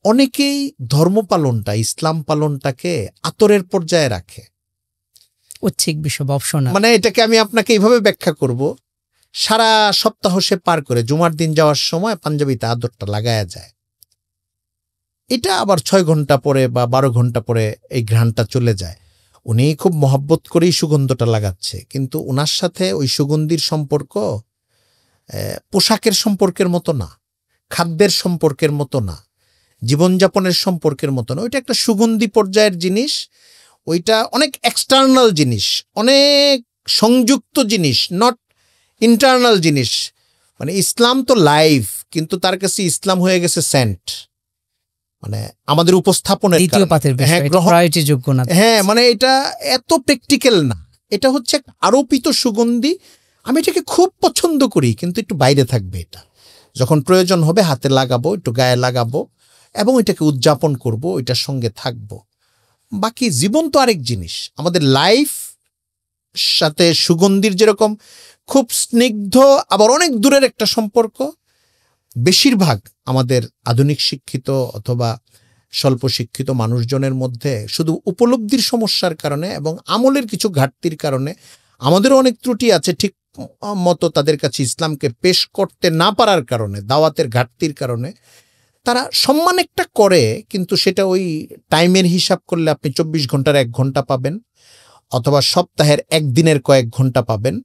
অনেকেই ধর্ম পালনটা, ইসলাম পালনটাকে আতরের পর্যায়ে রাখে, ঐচ্ছিক বিষয়, অপশনাল। মানে এটাকে আমি আপনাকে এইভাবে ব্যাখ্যা করব, সারা সপ্তাহ সে পার করে জুমার দিন যাওয়ার সময় পাঞ্জাবিতে আতরটা লাগায়া যায়, এটা আবার 6 ঘন্টা পরে বা 12 ঘন্টা পরে এই ঘ্রাণটা চলে যায়। উনি খুব মহব্বত করেই সুগন্ধটা লাগাচ্ছে, কিন্তু ওনার সাথে ওই সুগন্ধির সম্পর্ক পোশাকের সম্পর্কের মতো না, খাদ্যের সম্পর্কের মতো না, জীবনযাপনের সম্পর্কের মতো না। ওইটা একটা সুগন্ধি পর্যায়ের জিনিস, ওইটা অনেক এক্সটার্নাল জিনিস, অনেক সংযুক্ত জিনিস, নট ইন্টারনাল জিনিস। মানে ইসলাম তো লাইফ, কিন্তু তার কাছে ইসলাম হয়ে গেছে সেন্ট, মানে আমাদের উপস্থাপনের প্রায়োরিটিযোগ্য না। হ্যাঁ, মানে এটা এত প্র্যাকটিক্যাল না, এটা হচ্ছে আরোপিত সুগন্ধি। আমি এটাকে খুব পছন্দ করি, কিন্তু একটু বাইরে থাকবে। এটা যখন প্রয়োজন হবে হাতে লাগাবো, একটু গায়ে লাগাবো এবং এটাকে উদযাপন করব, এটার সঙ্গে থাকব। বাকি জীবন তো আরেক জিনিস। আমাদের লাইফ সাথে সুগন্ধির যেরকম খুব স্নিগ্ধ আবার অনেক দূরের একটা সম্পর্ক, বেশিরভাগ আমাদের আধুনিক শিক্ষিত অথবা স্বল্প শিক্ষিত মানুষজনের মধ্যে শুধু উপলব্ধির সমস্যার কারণে এবং আমলের কিছু ঘাটতির কারণে, আমাদেরও অনেক ত্রুটি আছে, ঠিক মতো তাদের কাছে ইসলামকে পেশ করতে না পারার কারণে, দাওয়াতের ঘাটতির কারণে তারা সম্মান একটা করে, কিন্তু সেটা ওই টাইমের হিসাব করলে আপনি 24 ঘন্টার 1 ঘন্টা পাবেন অথবা সপ্তাহের একদিনের কয়েক ঘন্টা পাবেন।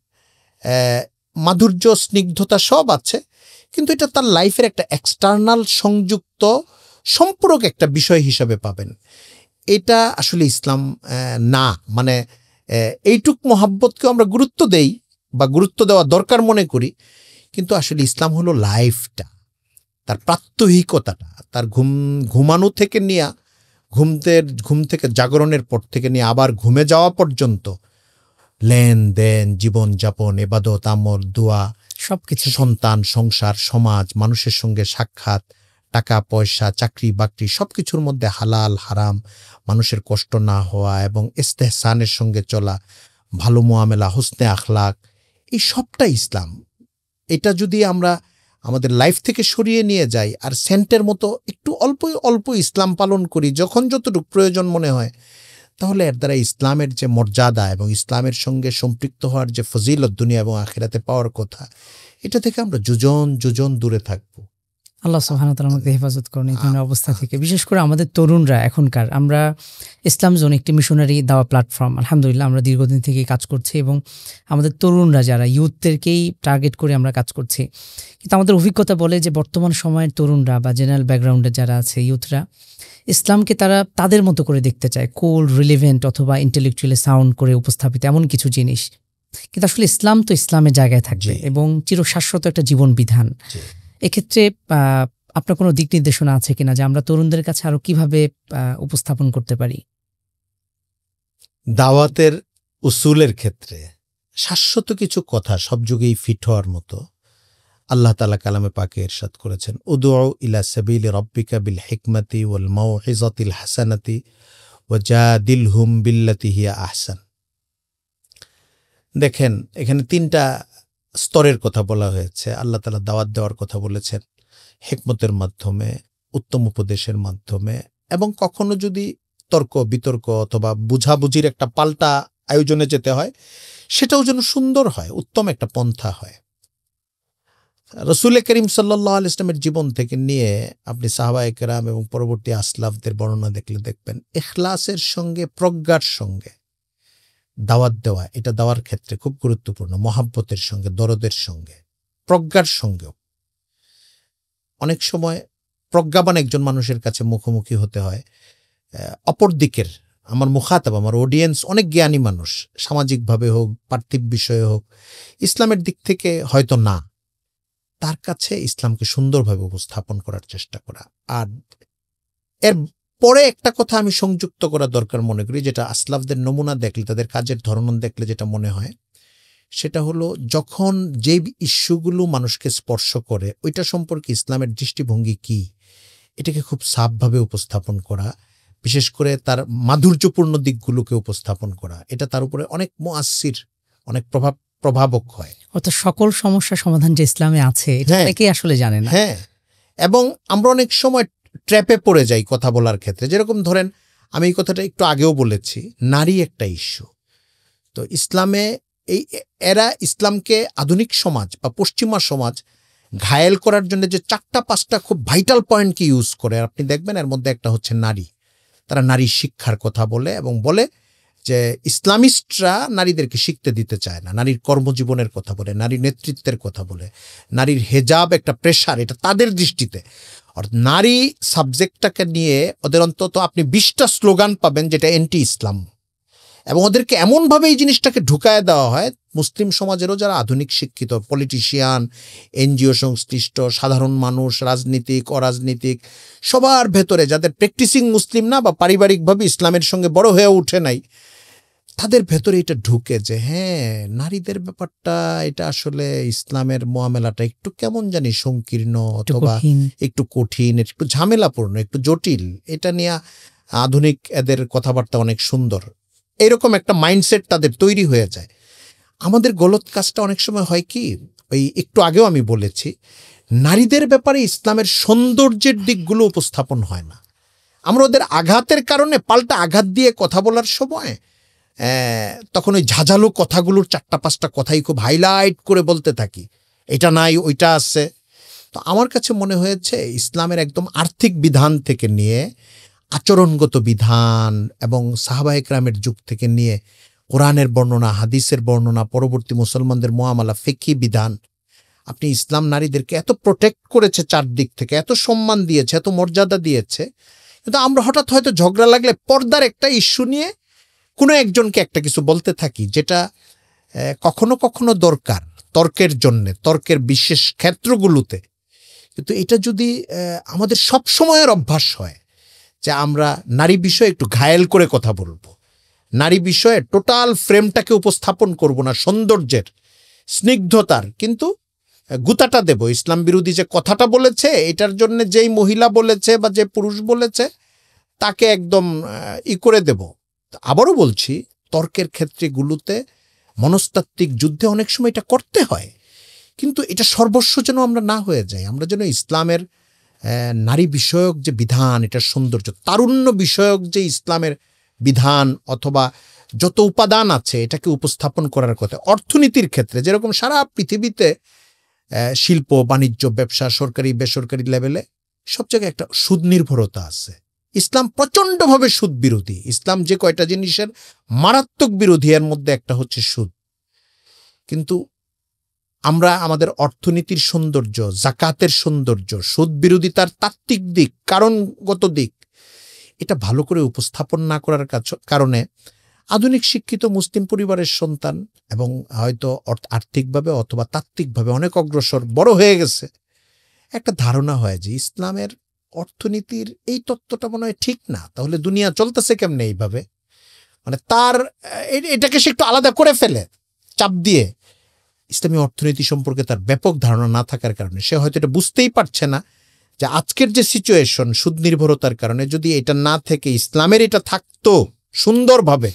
মাধুর্য, স্নিগ্ধতা সব আছে, কিন্তু এটা তার লাইফের একটা এক্সটার্নাল সংযুক্ত সম্পূরক একটা বিষয় হিসাবে পাবেন। এটা আসলে ইসলাম না। মানে এইটুক মহাব্বতকেও আমরা গুরুত্ব দেই বা গুরুত্ব দেওয়া দরকার মনে করি, কিন্তু আসলে ইসলাম হলো লাইফটা, তার প্রাত্যহিকতাটা, তার ঘুমানো থেকে নিয়ে ঘুম থেকে জাগরণের পর থেকে নিয়ে আবার ঘুমে যাওয়া পর্যন্ত লেনদেন, জীবনযাপন, ইবাদত, আমল, দোয়া, সবকিছু, সন্তান, সংসার, সমাজ, মানুষের সঙ্গে সাক্ষাৎ, টাকা পয়সা, চাকরি বাকরি, সবকিছুর মধ্যে হালাল হারাম, মানুষের কষ্ট না হওয়া এবং ইস্তেহসানের সঙ্গে চলা, ভালো মুআমেলা, হুসনে আখলাক, এই সবটা ইসলাম। এটা যদি আমরা আমাদের লাইফ থেকে সরিয়ে নিয়ে যাই আর সেন্টের মতো একটু অল্প অল্প ইসলাম পালন করি, যখন যতটুকু প্রয়োজন মনে হয়, তাহলে এর দ্বারা ইসলামের যে মর্যাদা এবং ইসলামের সঙ্গে সম্পৃক্ত হওয়ার যে ফজিলত দুনিয়া এবং আখিরাতে পাওয়ার কথা, এটা থেকে আমরা যোজন দূরে থাকবো। আল্লাহ সুবহানাহু ওয়া তাআলা আমাকে হেফাজত করুন এই ধরনের অবস্থা থেকে। বিশেষ করে আমাদের তরুণরা এখনকার, আমরা ইসলাম জোন একটি মিশনারি দাওয়া প্ল্যাটফর্ম, আলহামদুলিল্লাহ আমরা দীর্ঘদিন থেকেই কাজ করছি এবং আমাদের তরুণরা যারা ইউথদেরকেই টার্গেট করে আমরা কাজ করছি। কিন্তু আমাদের অভিজ্ঞতা বলে যে বর্তমান সময়ের তরুণরা বা জেনারেল ব্যাকগ্রাউন্ডে যারা আছে ইউথরা, ইসলামকে তারা তাদের মতো করে দেখতে চায়, কুল, রিলেভেন্ট অথবা ইন্টেলেকচুয়ালি সাউন্ড করে উপস্থাপিত এমন কিছু জিনিস। কিন্তু আসলে ইসলাম তো ইসলামের জায়গায় থাকবে এবং চিরশাশ্বত একটা জীবন বিধান। এক্ষেত্রে আপনার কোনো দিক নির্দেশনা আছে কিনা যে আমরা তরুণদের কাছে আরো কিভাবে উপস্থাপন করতে পারি? দাওয়াতের উসুলের ক্ষেত্রে শাশ্বত কিছু কথা সব যুগেই ফিট হওয়ার মতো আল্লাহ তাআলা কালামে পাকে ইরশাদ করেছেন, উদউ ইলা সাবিলি রাব্বিকা বিল হিকমাতি ওয়াল মাউইযাতিল হাসানাতি ওয়াজাদিলহুম বিল্লাতি হিয়া আহসান। দেখেন, এখানে 3টা স্তরের কথা বলা হয়েছে। আল্লাহ তাআলা দাওয়াত দেওয়ার কথা বলেছেন হিকমতের মাধ্যমে, উত্তম উপদেশের মাধ্যমে, এবং কখনো যদি তর্ক বিতর্ক অথবা বুঝাবুঝির একটা পাল্টা আয়োজনে যেতে হয়, সেটাও যেন সুন্দর হয়, উত্তম একটা পন্থা হয়। রাসূল করিম সাল্লাল্লাহু আলাইহি ওয়াসাল্লামের জীবন থেকে নিয়ে আপনি সাহাবায়ে কেরাম এবং পরবর্তী আসলাফদের বর্ণনা দেখলে দেখবেন ইখলাসের সঙ্গে, প্রজ্ঞার সঙ্গে দাওয়াত দেওয়া, এটা দেওয়ার ক্ষেত্রে খুব গুরুত্বপূর্ণ। মহাব্বতের সঙ্গে, দরদের সঙ্গে, প্রজ্ঞার সঙ্গেও। অনেক সময় প্রজ্ঞাবান একজন মানুষের কাছে মুখোমুখি হতে হয়, অপর দিকের আমার মুখাতাব, আমার অডিয়েন্স অনেক জ্ঞানী মানুষ, সামাজিকভাবে হোক, পার্থিব বিষয়ে হোক, ইসলামের দিক থেকে হয়তো না, তার কাছে ইসলামকে সুন্দরভাবে উপস্থাপন করার চেষ্টা করা। আর এর পরে একটা কথা আমি সংযুক্ত করা দরকার মনে করি, যেটা আসলাফদের নমুনা দেখলে, তাদের কাজের ধরন দেখলে যেটা মনে হয়, সেটা হলো যখন যে ইস্যুগুলো মানুষকে স্পর্শ করে ওইটা সম্পর্কে ইসলামের দৃষ্টিভঙ্গি কি, এটাকে খুব সাফভাবে উপস্থাপন করা, বিশেষ করে তার মাধুর্যপূর্ণ দিকগুলোকে উপস্থাপন করা, এটা তার উপরে অনেক মুআসসির, অনেক প্রভাবক হয়। অর্থাৎ সকল সমস্যা সমাধান যে ইসলামে আছে এটা অনেকেই আসলে জানে না। হ্যাঁ, এবং আমরা অনেক সময় ট্র্যাপে পড়ে যাই কথা বলার ক্ষেত্রে। যেরকম ধরেন, আমি এই কথাটা একটু আগেও বলেছি, নারী একটা ইস্যু। তো ইসলামে এরা ইসলামকে আধুনিক সমাজ বা পশ্চিমা সমাজ ঘায়েল করার জন্য যে 4-5টা খুব ভাইটাল পয়েন্টকে ইউজ করে, আপনি দেখবেন এর মধ্যে একটা হচ্ছে নারী। তারা নারীর শিক্ষার কথা বলে এবং বলে যে ইসলামিস্টরা নারীদেরকে শিখতে দিতে চায় না, নারীর কর্মজীবনের কথা বলে, নারীর নেতৃত্বের কথা বলে, নারীর হেজাব একটা প্রেশার, এটা তাদের দৃষ্টিতে। আর নারী সাবজেক্টটাকে নিয়ে ওদের অন্তত আপনি 20টা স্লোগান পাবেন যেটা অ্যান্টি ইসলাম, এবং ওদেরকে এমনভাবে এই জিনিসটাকে ঢুকায় দেওয়া হয়, মুসলিম সমাজেরও যারা আধুনিক শিক্ষিত, পলিটিশিয়ান, এনজিও সংশ্লিষ্ট, সাধারণ মানুষ, রাজনীতিক, অরাজনীতিক, সবার ভেতরে যাদের প্র্যাকটিসিং মুসলিম না বা পারিবারিকভাবে ইসলামের সঙ্গে বড় হয়ে ওঠে নাই, তাদের ভেতরে এটা ঢুকে যে হ্যাঁ, নারীদের ব্যাপারটা এটা আসলে ইসলামের মুআমেলাটা একটু কেমন জানি সংকীর্ণ অথবা একটু কঠিন, একটু ঝামেলাপূর্ণ, একটু জটিল, এটা নিয়ে আধুনিক এদের কথাবার্তা অনেক সুন্দর, এইরকম একটা মাইন্ডসেট তাদের তৈরি হয়ে যায়। আমাদের গলত কাজটা অনেক সময় হয় কি, ওই একটু আগেও আমি বলেছি, নারীদের ব্যাপারে ইসলামের সৌন্দর্যের দিকগুলো উপস্থাপন হয় না। আমরা ওদের আঘাতের কারণে পাল্টা আঘাত দিয়ে কথা বলার সময় তখন ওই ঝাঁঝালো কথাগুলোর 4-5টা কথাই খুব হাইলাইট করে বলতে থাকি, এটা নাই ওইটা আছে। তো আমার কাছে মনে হয়েছে ইসলামের একদম আর্থিক বিধান থেকে নিয়ে আচরণগত বিধান এবং সাহাবায়ে কেরামের যুগ থেকে নিয়ে কোরআনের বর্ণনা, হাদিসের বর্ণনা, পরবর্তী মুসলমানদের মুআমালা, ফিকহি বিধান, আপনি ইসলাম নারীদেরকে এত প্রোটেক্ট করেছে, চারদিক থেকে এত সম্মান দিয়েছে, এত মর্যাদা দিয়েছে। কিন্তু আমরা হঠাৎ হয়তো ঝগড়া লাগলে পর্দার একটা ইস্যু নিয়ে কোনো একজনকে একটা কিছু বলতে থাকি, যেটা কখনো কখনো দরকার তর্কের জন্যে, তর্কের বিশেষ ক্ষেত্রগুলোতে। কিন্তু এটা যদি আমাদের সব সময়ের অভ্যাস হয় যে আমরা নারী বিষয়ে একটু ঘায়েল করে কথা বলবো, নারী বিষয়ে টোটাল ফ্রেমটাকে উপস্থাপন করব না, সৌন্দর্যের, স্নিগ্ধতার, কিন্তু গুতাটা দেব, ইসলাম বিরোধী যে কথাটা বলেছে এটার জন্য যেই মহিলা বলেছে বা যে পুরুষ বলেছে তাকে একদম করে দেব। আবারও বলছি, তর্কের ক্ষেত্রগুলোতে মনস্তাত্ত্বিক যুদ্ধে অনেক সময় এটা করতে হয়, কিন্তু এটা সর্বস্ব যেন আমরা না হয়ে যাই। আমরা যেন ইসলামের নারী বিষয়ক যে বিধান, এটার সৌন্দর্য, তারুণ্য বিষয়ক যে ইসলামের বিধান অথবা যত উপাদান আছে এটাকে উপস্থাপন করার কথা। অর্থনীতির ক্ষেত্রে যেরকম সারা পৃথিবীতে শিল্প বাণিজ্য ব্যবসা সরকারি বেসরকারি লেভেলে সব জায়গায় একটা সুদ নির্ভরতা আছে। ইসলাম প্রচণ্ডভাবে সুদ বিরোধী। ইসলাম যে কয়টা জিনিসের মারাত্মক বিরোধী এর মধ্যে একটা হচ্ছে সুদ। কিন্তু আমরা আমাদের অর্থনীতির সৌন্দর্য, জাকাতের সৌন্দর্য, সুদ বিরোধিতার তাত্ত্বিক দিক, কারণগত দিক, এটা ভালো করে উপস্থাপন না করার কারণে আধুনিক শিক্ষিত মুসলিম পরিবারের সন্তান এবং হয়তো আর্থিকভাবে অথবা তাত্ত্বিকভাবে অনেক অগ্রসর বড় হয়ে গেছে, একটা ধারণা হয় যে ইসলামের অর্থনীতির এই তত্ত্বটা মনে হয় ঠিক না, তাহলে দুনিয়া চলতেছে কেমনে এইভাবে, মানে তার এটাকে সে একটু আলাদা করে ফেলে চাপ দিয়ে। ইসলামী অর্থনীতি সম্পর্কে তার ব্যাপক ধারণা না থাকার কারণে সে হয়তো এটা বুঝতেই পারছে না যে আজকের যে সিচুয়েশন সুদ নির্ভরতার কারণে যদি এটা না থেকে ইসলামের এটা থাকতো সুন্দরভাবে,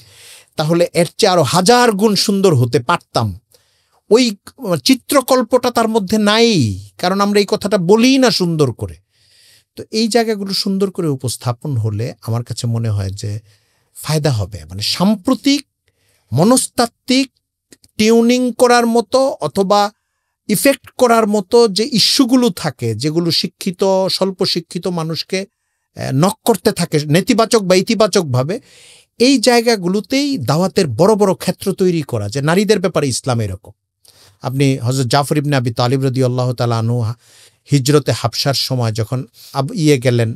তাহলে এর চেয়ে আরো 1000 গুণ সুন্দর হতে পারতাম। ওই চিত্রকল্পটা তার মধ্যে নাই, কারণ আমরা এই কথাটা বলি না সুন্দর করে। তো এই জায়গাগুলো সুন্দর করে উপস্থাপন হলে আমার কাছে মনে হয় যে ফায়দা হবে। মানে সাম্প্রতিক মনস্তাত্ত্বিক টিউনিং করার মতো অথবা ইফেক্ট করার মতো যে ইস্যুগুলো থাকে, যেগুলো শিক্ষিত স্বল্প শিক্ষিত মানুষকে নক করতে থাকে নেতিবাচক বা ইতিবাচকভাবে, এই জায়গাগুলোতেই দাওয়াতের বড় বড় ক্ষেত্র তৈরি করা। যে নারীদের ব্যাপারে ইসলাম এরকম। আপনি হযরত জাফর ইবনে আবি তালিব রাদিয়াল্লাহু তাআলা আনহু হিজরতে হাবশার সময় যখন গেলেন,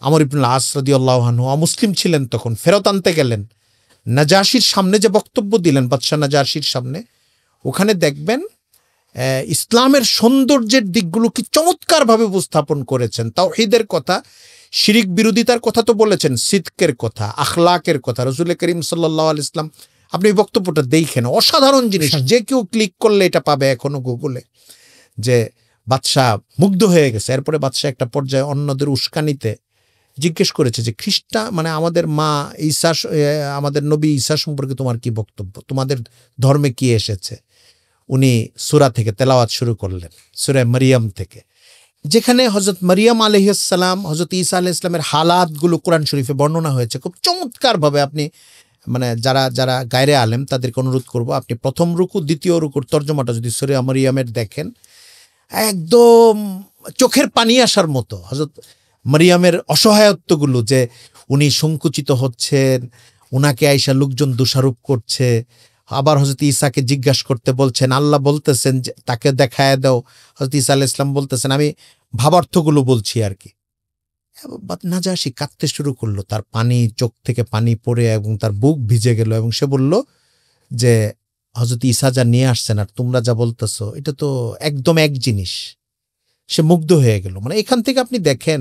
আমর ইবনুল আস রাদিয়াল্লাহু আনহু অমুসলিম ছিলেন, তখন ফেরত আনতে গেলেন, নাজাশির সামনে যে বক্তব্য দিলেন বাদশাহ নাজাশির সামনে, ওখানে দেখবেন ইসলামের সৌন্দর্যের দিকগুলো কি চমৎকারভাবে উপস্থাপন করেছেন। তাওহীদের কথা, শিরিক বিরোধিতার কথা তো বলেছেন, সিদকের কথা, আখলাকের কথা। রাসূল করিম সাল্লাল্লাহু আলাইহি ওয়াসাল্লাম, আপনি বক্তব্যটা দেখেন, অসাধারণ জিনিস। যে কেউ ক্লিক করলে এটা পাবে এখনো গুগলে, যে বাদশাহ মুগ্ধ হয়ে গেছে। এরপরে বাদশাহ একটা পর্যায়ে অন্যদের উস্কানিতে জিজ্ঞেস করেছে যে মানে আমাদের মা ঈসা, আমাদের নবী ঈসা সম্পর্কে তোমার কি বক্তব্য, তোমাদের ধর্মে কি এসেছে। উনি সূরা থেকে তেলাওয়াত শুরু করলেন, সূরা মারিয়াম থেকে, যেখানে হযরত মারিয়াম আলাইহিস সালাম, হযরত ঈসা আলাইহিস সালামের হালাতগুলো কোরআন শরীফে বর্ণনা হয়েছে খুব চমৎকারভাবে। আপনি মানে যারা গায়রে আলেম তাদেরকে অনুরোধ করব, আপনি প্রথম রুকু দ্বিতীয় রুকুর তর্জমাটা যদি সূরা মারিয়ামের দেখেন, একদম চোখের পানি আসার মতো হযরত মারিয়ামের অসহায়ত্বগুলো, যে উনি সংকুচিত হচ্ছেন, উনাকে আয়েশা লোকজন দোষারোপ করছে, আবার হযরত ঈসাকে জিজ্ঞাসা করতে বলছেন, আল্লাহ বলতেছেন যে তাকে দেখায় দাও, হযরত ঈসা আলাইহিস সালাম বলতেছেন আমি ভাবার্থগুলো বলছি আর কি। নাজাশি কাঁদতে শুরু করলো, তার পানি চোখ থেকে পানি পড়ে এবং তার বুক ভিজে গেল, এবং সে বলল যে হযরত ঈসা যা নিয়ে আসছেন আর তোমরা যা বলতেছো এটা তো একদম এক জিনিস। সে মুগ্ধ হয়ে গেল। মানে এখান থেকে আপনি দেখেন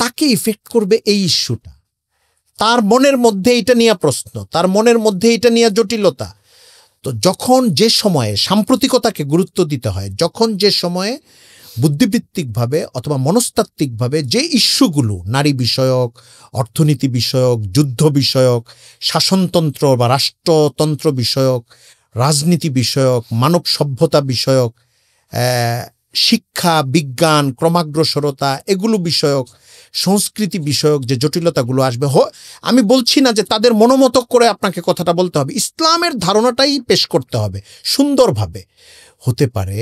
তাকে ইফেক্ট করবে এই ইস্যুটা, তার মনের মধ্যে এটা নিয়ে প্রশ্ন, তার মনের মধ্যে এটা নিয়ে জটিলতা। তো যখন যে সময়ে সাম্প্রতিকতাকে গুরুত্ব দিতে হয়, যখন যে সময়ে বুদ্ধিভিত্তিকভাবে অথবা মনস্তাত্ত্বিকভাবে যে ইস্যুগুলো নারী বিষয়ক, অর্থনীতি বিষয়ক, যুদ্ধ বিষয়ক, শাসনতন্ত্র বা রাষ্ট্রতন্ত্র বিষয়ক, রাজনীতি বিষয়ক, মানব সভ্যতা বিষয়ক, শিক্ষা বিজ্ঞান ক্রমাগ্রসরতা, এগুলো বিষয়ক, সংস্কৃতি বিষয়ক যে জটিলতাগুলো আসবে, আমি বলছি না যে তাদের মনোমত করে আপনাকে কথাটা বলতে হবে, ইসলামের ধারণাটাই পেশ করতে হবে সুন্দরভাবে। হতে পারে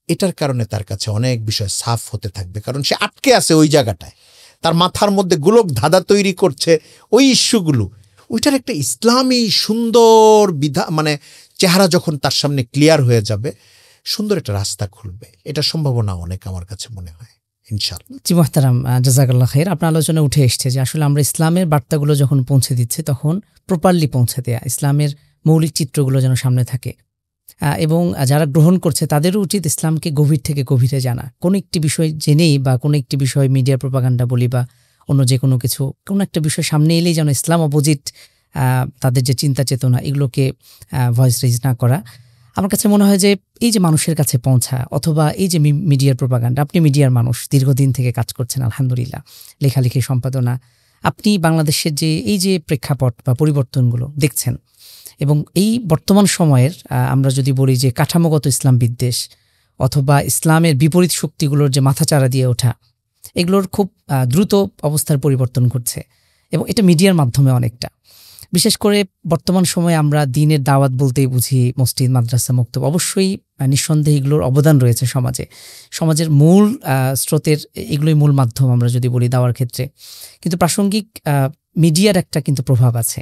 এটার কারণে তার কাছে অনেক বিষয় সাফ হতে থাকবে, কারণ সে আটকে আছে ওই জায়গাটায়, তার মাথার মধ্যে গোলক ধাঁধা তৈরি করছে ওই ইস্যুগুলো। ওইটার একটা ইসলামী সুন্দর মানে চেহারা যখন তার সামনে ক্লিয়ার হয়ে যাবে, সুন্দর একটা রাস্তা খুলবে। এটা সম্ভাবনা অনেক আমার কাছে মনে হয়, ইনশাআল্লাহ। জি মুহতারাম, জাযাকাল্লাহ খাইর। আপনার আলোচনা উঠে এসছে যে আসলে আমরা ইসলামের বার্তাগুলো যখন পৌঁছে দিচ্ছি তখন প্রপারলি পৌঁছে দেয়া, ইসলামের মৌলিক চিত্রগুলো যেন সামনে থাকে, এবং যারা গ্রহণ করছে তাদেরও উচিত ইসলামকে গভীর থেকে গভীরে জানা। কোনো একটি বিষয় জেনেই বা কোনো একটি বিষয় মিডিয়া প্রোপাগান্ডা বলি বা অন্য যে কোনো কিছু, কোনো একটা বিষয় সামনে এলেই যেন ইসলাম অপোজিট তাদের যে চিন্তা চেতনা, এগুলোকে ভয়েস রেজ না করা। আমার কাছে মনে হয় যে এই যে মানুষের কাছে পৌঁছা অথবা এই যে মিডিয়ার প্রোপাগান্ডা, আপনি মিডিয়ার মানুষ, দীর্ঘদিন থেকে কাজ করছেন আলহামদুলিল্লাহ, লেখালেখি সম্পাদনা, আপনি বাংলাদেশের যে এই যে প্রেক্ষাপট বা পরিবর্তনগুলো দেখছেন, এবং এই বর্তমান সময়ের আমরা যদি বলি যে কাঠামোগত ইসলাম বিদ্বেষ অথবা ইসলামের বিপরীত শক্তিগুলোর যে মাথাচাড়া দিয়ে ওঠা, এগুলোর খুব দ্রুত অবস্থার পরিবর্তন ঘটছে। এবং এটা মিডিয়ার মাধ্যমে অনেকটা। বিশেষ করে বর্তমান সময়ে আমরা দিনের দাওয়াত বলতেই বুঝি মসজিদ, মাদ্রাসা, মক্তব। অবশ্যই নিঃসন্দেহে এগুলোর অবদান রয়েছে সমাজের মূল স্রোতের, এগুলোই মূল মাধ্যম আমরা যদি বলি দাওয়ার ক্ষেত্রে। কিন্তু প্রাসঙ্গিক মিডিয়ার একটা কিন্তু প্রভাব আছে।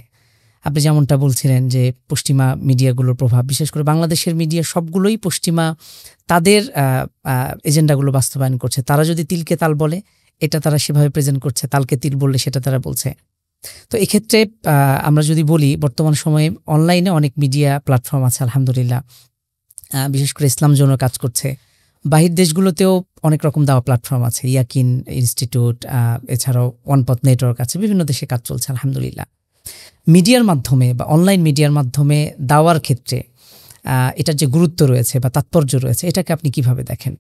আপনি যেমনটা বলছিলেন যে পশ্চিমা মিডিয়াগুলোর প্রভাব, বিশেষ করে বাংলাদেশের মিডিয়া সবগুলোই পশ্চিমা তাদের এজেন্ডাগুলো বাস্তবায়ন করছে। তারা যদি তিলকে তাল বলে, এটা তারা সেভাবে প্রেজেন্ট করছে, তালকে তিল বললে সেটা তারা বলছে। তো এক্ষেত্রে আমরা যদি বলি বর্তমান সময়ে অনলাইনে অনেক মিডিয়া প্ল্যাটফর্ম আছে আলহামদুলিল্লাহ, বিশেষ করে ইসলাম জোনও কাজ করছে। বাহির দেশগুলোতেও অনেক রকম দাওয়া প্ল্যাটফর্ম আছে, ইয়াকিন ইনস্টিটিউট, এছাড়াও ওয়ানপথ নেটওয়ার্ক আছে, বিভিন্ন দেশে কাজ চলছে আলহামদুলিল্লাহ। মিডিয়ার মাধ্যমে বা অনলাইন মিডিয়ার মাধ্যমে দাওয়ার ক্ষেত্রে এটার যে গুরুত্ব রয়েছে বা তাৎপর্য রয়েছে, এটাকে আপনি কিভাবে দেখেন?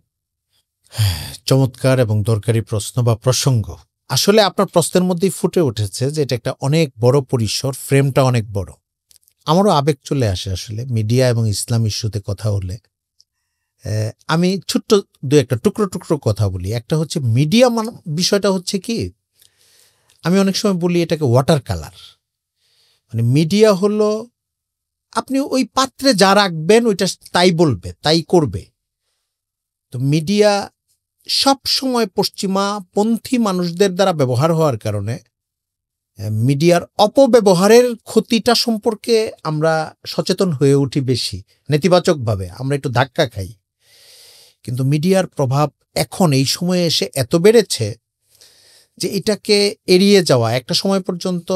চমৎকার এবং দরকারি প্রশ্ন বা প্রসঙ্গ। আসলে আপনার প্রশ্নের মধ্যেই ফুটে উঠেছে যে এটা একটা অনেক বড় পরিসর, ফ্রেমটা অনেক বড়। আমারও আবেগ চলে আসে আসলে মিডিয়া এবং ইসলাম ইস্যুতে কথা হলে। আমি ছোট্ট দু একটা টুকরো টুকরো কথা বলি। একটা হচ্ছে মিডিয়া বিষয়টা হচ্ছে কি, আমি অনেক সময় বলি এটাকে ওয়াটার কালার। মানে মিডিয়া হলো আপনি ওই পাত্রে যা রাখবেন ওইটা তাই বলবে, তাই করবে। তো মিডিয়া সব সময় পশ্চিমাপন্থী মানুষদের দ্বারা ব্যবহার হওয়ার কারণে মিডিয়ার অপব্যবহারের ক্ষতিটা সম্পর্কে আমরা সচেতন হয়ে উঠি বেশি, নেতিবাচকভাবে আমরা একটু ধাক্কা খাই। কিন্তু মিডিয়ার প্রভাব এখন এই সময়ে এসে এত বেড়েছে যে এটাকে এড়িয়ে যাওয়া, একটা সময় পর্যন্ত